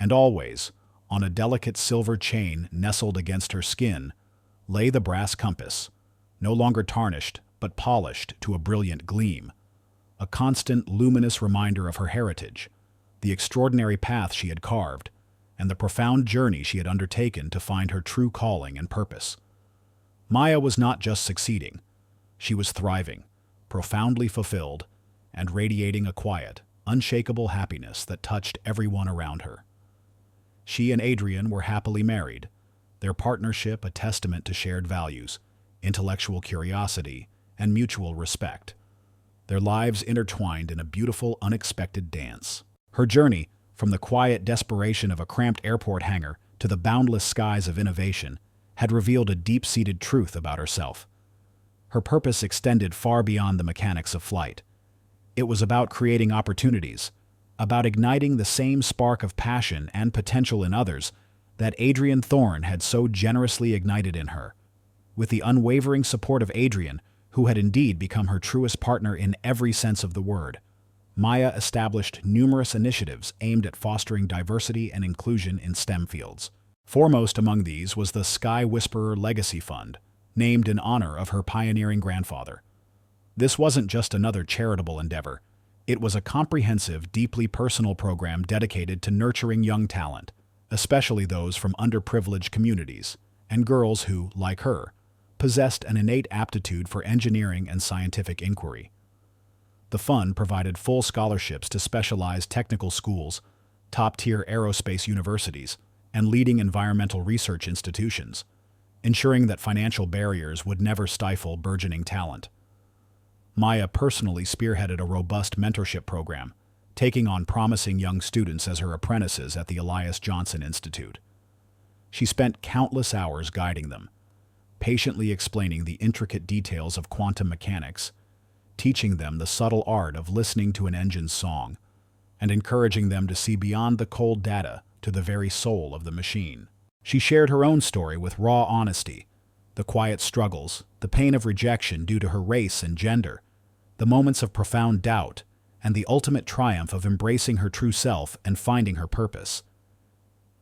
And always, on a delicate silver chain nestled against her skin, lay the brass compass, no longer tarnished but polished to a brilliant gleam, a constant, luminous reminder of her heritage, the extraordinary path she had carved, and the profound journey she had undertaken to find her true calling and purpose. Maya was not just succeeding, she was thriving, profoundly fulfilled, and radiating a quiet, unshakable happiness that touched everyone around her. She and Adrian were happily married, their partnership a testament to shared values, intellectual curiosity, and mutual respect. Their lives intertwined in a beautiful, unexpected dance. Her journey, from the quiet desperation of a cramped airport hangar to the boundless skies of innovation, had revealed a deep-seated truth about herself. Her purpose extended far beyond the mechanics of flight. It was about creating opportunities, about igniting the same spark of passion and potential in others that Adrienne Thorne had so generously ignited in her. With the unwavering support of Adrienne, who had indeed become her truest partner in every sense of the word, Maya established numerous initiatives aimed at fostering diversity and inclusion in STEM fields. Foremost among these was the Sky Whisperer Legacy Fund, named in honor of her pioneering grandfather. This wasn't just another charitable endeavor. It was a comprehensive, deeply personal program dedicated to nurturing young talent, especially those from underprivileged communities, and girls who, like her, possessed an innate aptitude for engineering and scientific inquiry. The fund provided full scholarships to specialized technical schools, top-tier aerospace universities, and leading environmental research institutions, ensuring that financial barriers would never stifle burgeoning talent. Maya personally spearheaded a robust mentorship program, taking on promising young students as her apprentices at the Elias Johnson Institute. She spent countless hours guiding them, patiently explaining the intricate details of quantum mechanics, teaching them the subtle art of listening to an engine's song, and encouraging them to see beyond the cold data to the very soul of the machine. She shared her own story with raw honesty, the quiet struggles, the pain of rejection due to her race and gender, the moments of profound doubt, and the ultimate triumph of embracing her true self and finding her purpose.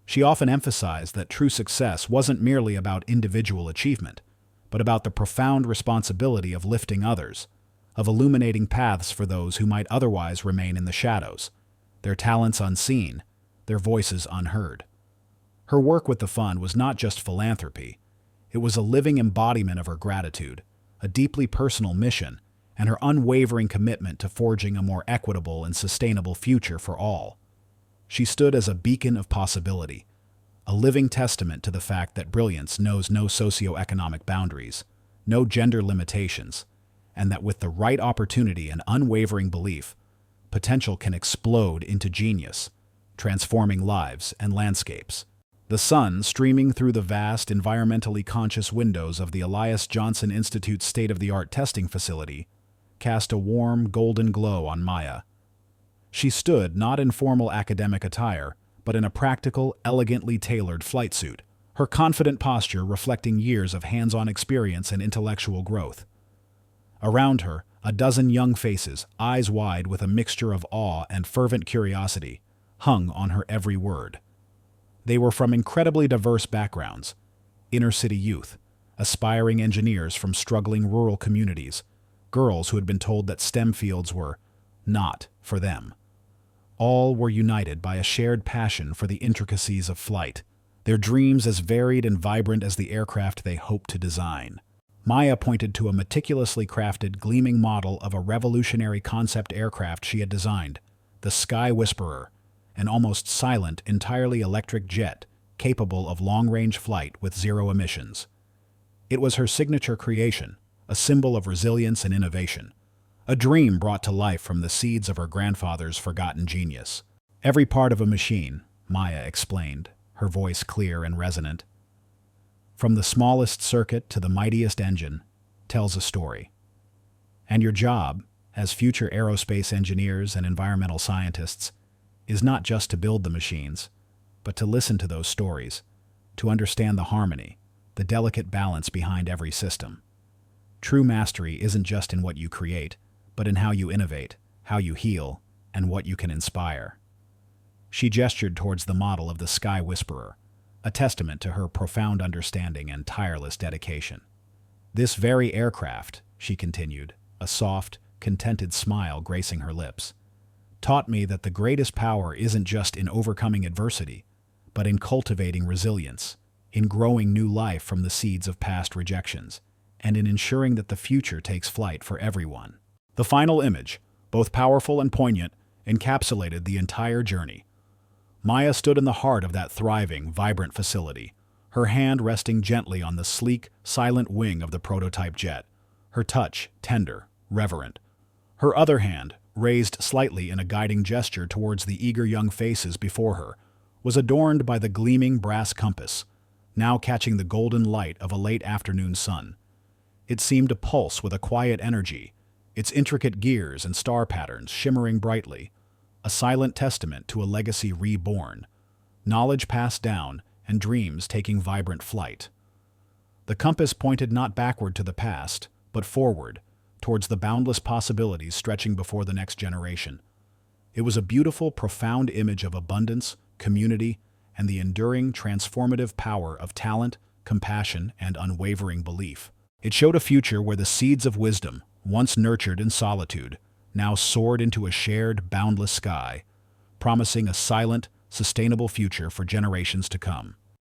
She often emphasized that true success wasn't merely about individual achievement, but about the profound responsibility of lifting others, of illuminating paths for those who might otherwise remain in the shadows, their talents unseen, their voices unheard. Her work with the fund was not just philanthropy. It was a living embodiment of her gratitude, a deeply personal mission, and her unwavering commitment to forging a more equitable and sustainable future for all. She stood as a beacon of possibility, a living testament to the fact that brilliance knows no socioeconomic boundaries, no gender limitations, and that with the right opportunity and unwavering belief, potential can explode into genius, transforming lives and landscapes. The sun, streaming through the vast, environmentally conscious windows of the Elias Johnson Institute's state-of-the-art testing facility, cast a warm, golden glow on Maya. She stood not in formal academic attire, but in a practical, elegantly tailored flight suit, her confident posture reflecting years of hands-on experience and intellectual growth. Around her, a dozen young faces, eyes wide with a mixture of awe and fervent curiosity, hung on her every word. They were from incredibly diverse backgrounds: inner-city youth, aspiring engineers from struggling rural communities, girls who had been told that STEM fields were not for them. All were united by a shared passion for the intricacies of flight, their dreams as varied and vibrant as the aircraft they hoped to design. Maya pointed to a meticulously crafted, gleaming model of a revolutionary concept aircraft she had designed, the Sky Whisperer, an almost silent, entirely electric jet capable of long-range flight with zero emissions. It was her signature creation, a symbol of resilience and innovation, a dream brought to life from the seeds of her grandfather's forgotten genius. Every part of a machine, Maya explained, her voice clear and resonant, from the smallest circuit to the mightiest engine, tells a story. And your job, as future aerospace engineers and environmental scientists, is not just to build the machines, but to listen to those stories, to understand the harmony, the delicate balance behind every system. True mastery isn't just in what you create, but in how you innovate, how you heal, and what you can inspire. She gestured towards the model of the Sky Whisperer, a testament to her profound understanding and tireless dedication. This very aircraft, she continued, a soft, contented smile gracing her lips, taught me that the greatest power isn't just in overcoming adversity, but in cultivating resilience, in growing new life from the seeds of past rejections, and in ensuring that the future takes flight for everyone. The final image, both powerful and poignant, encapsulated the entire journey. Maya stood in the heart of that thriving, vibrant facility, her hand resting gently on the sleek, silent wing of the prototype jet, her touch tender, reverent. Her other hand, raised slightly in a guiding gesture towards the eager young faces before her, was adorned by the gleaming brass compass, now catching the golden light of a late afternoon sun. It seemed to pulse with a quiet energy, its intricate gears and star patterns shimmering brightly, a silent testament to a legacy reborn, knowledge passed down and dreams taking vibrant flight. The compass pointed not backward to the past, but forward, towards the boundless possibilities stretching before the next generation. It was a beautiful, profound image of abundance, community, and the enduring, transformative power of talent, compassion, and unwavering belief. It showed a future where the seeds of wisdom, once nurtured in solitude, now soared into a shared, boundless sky, promising a silent, sustainable future for generations to come.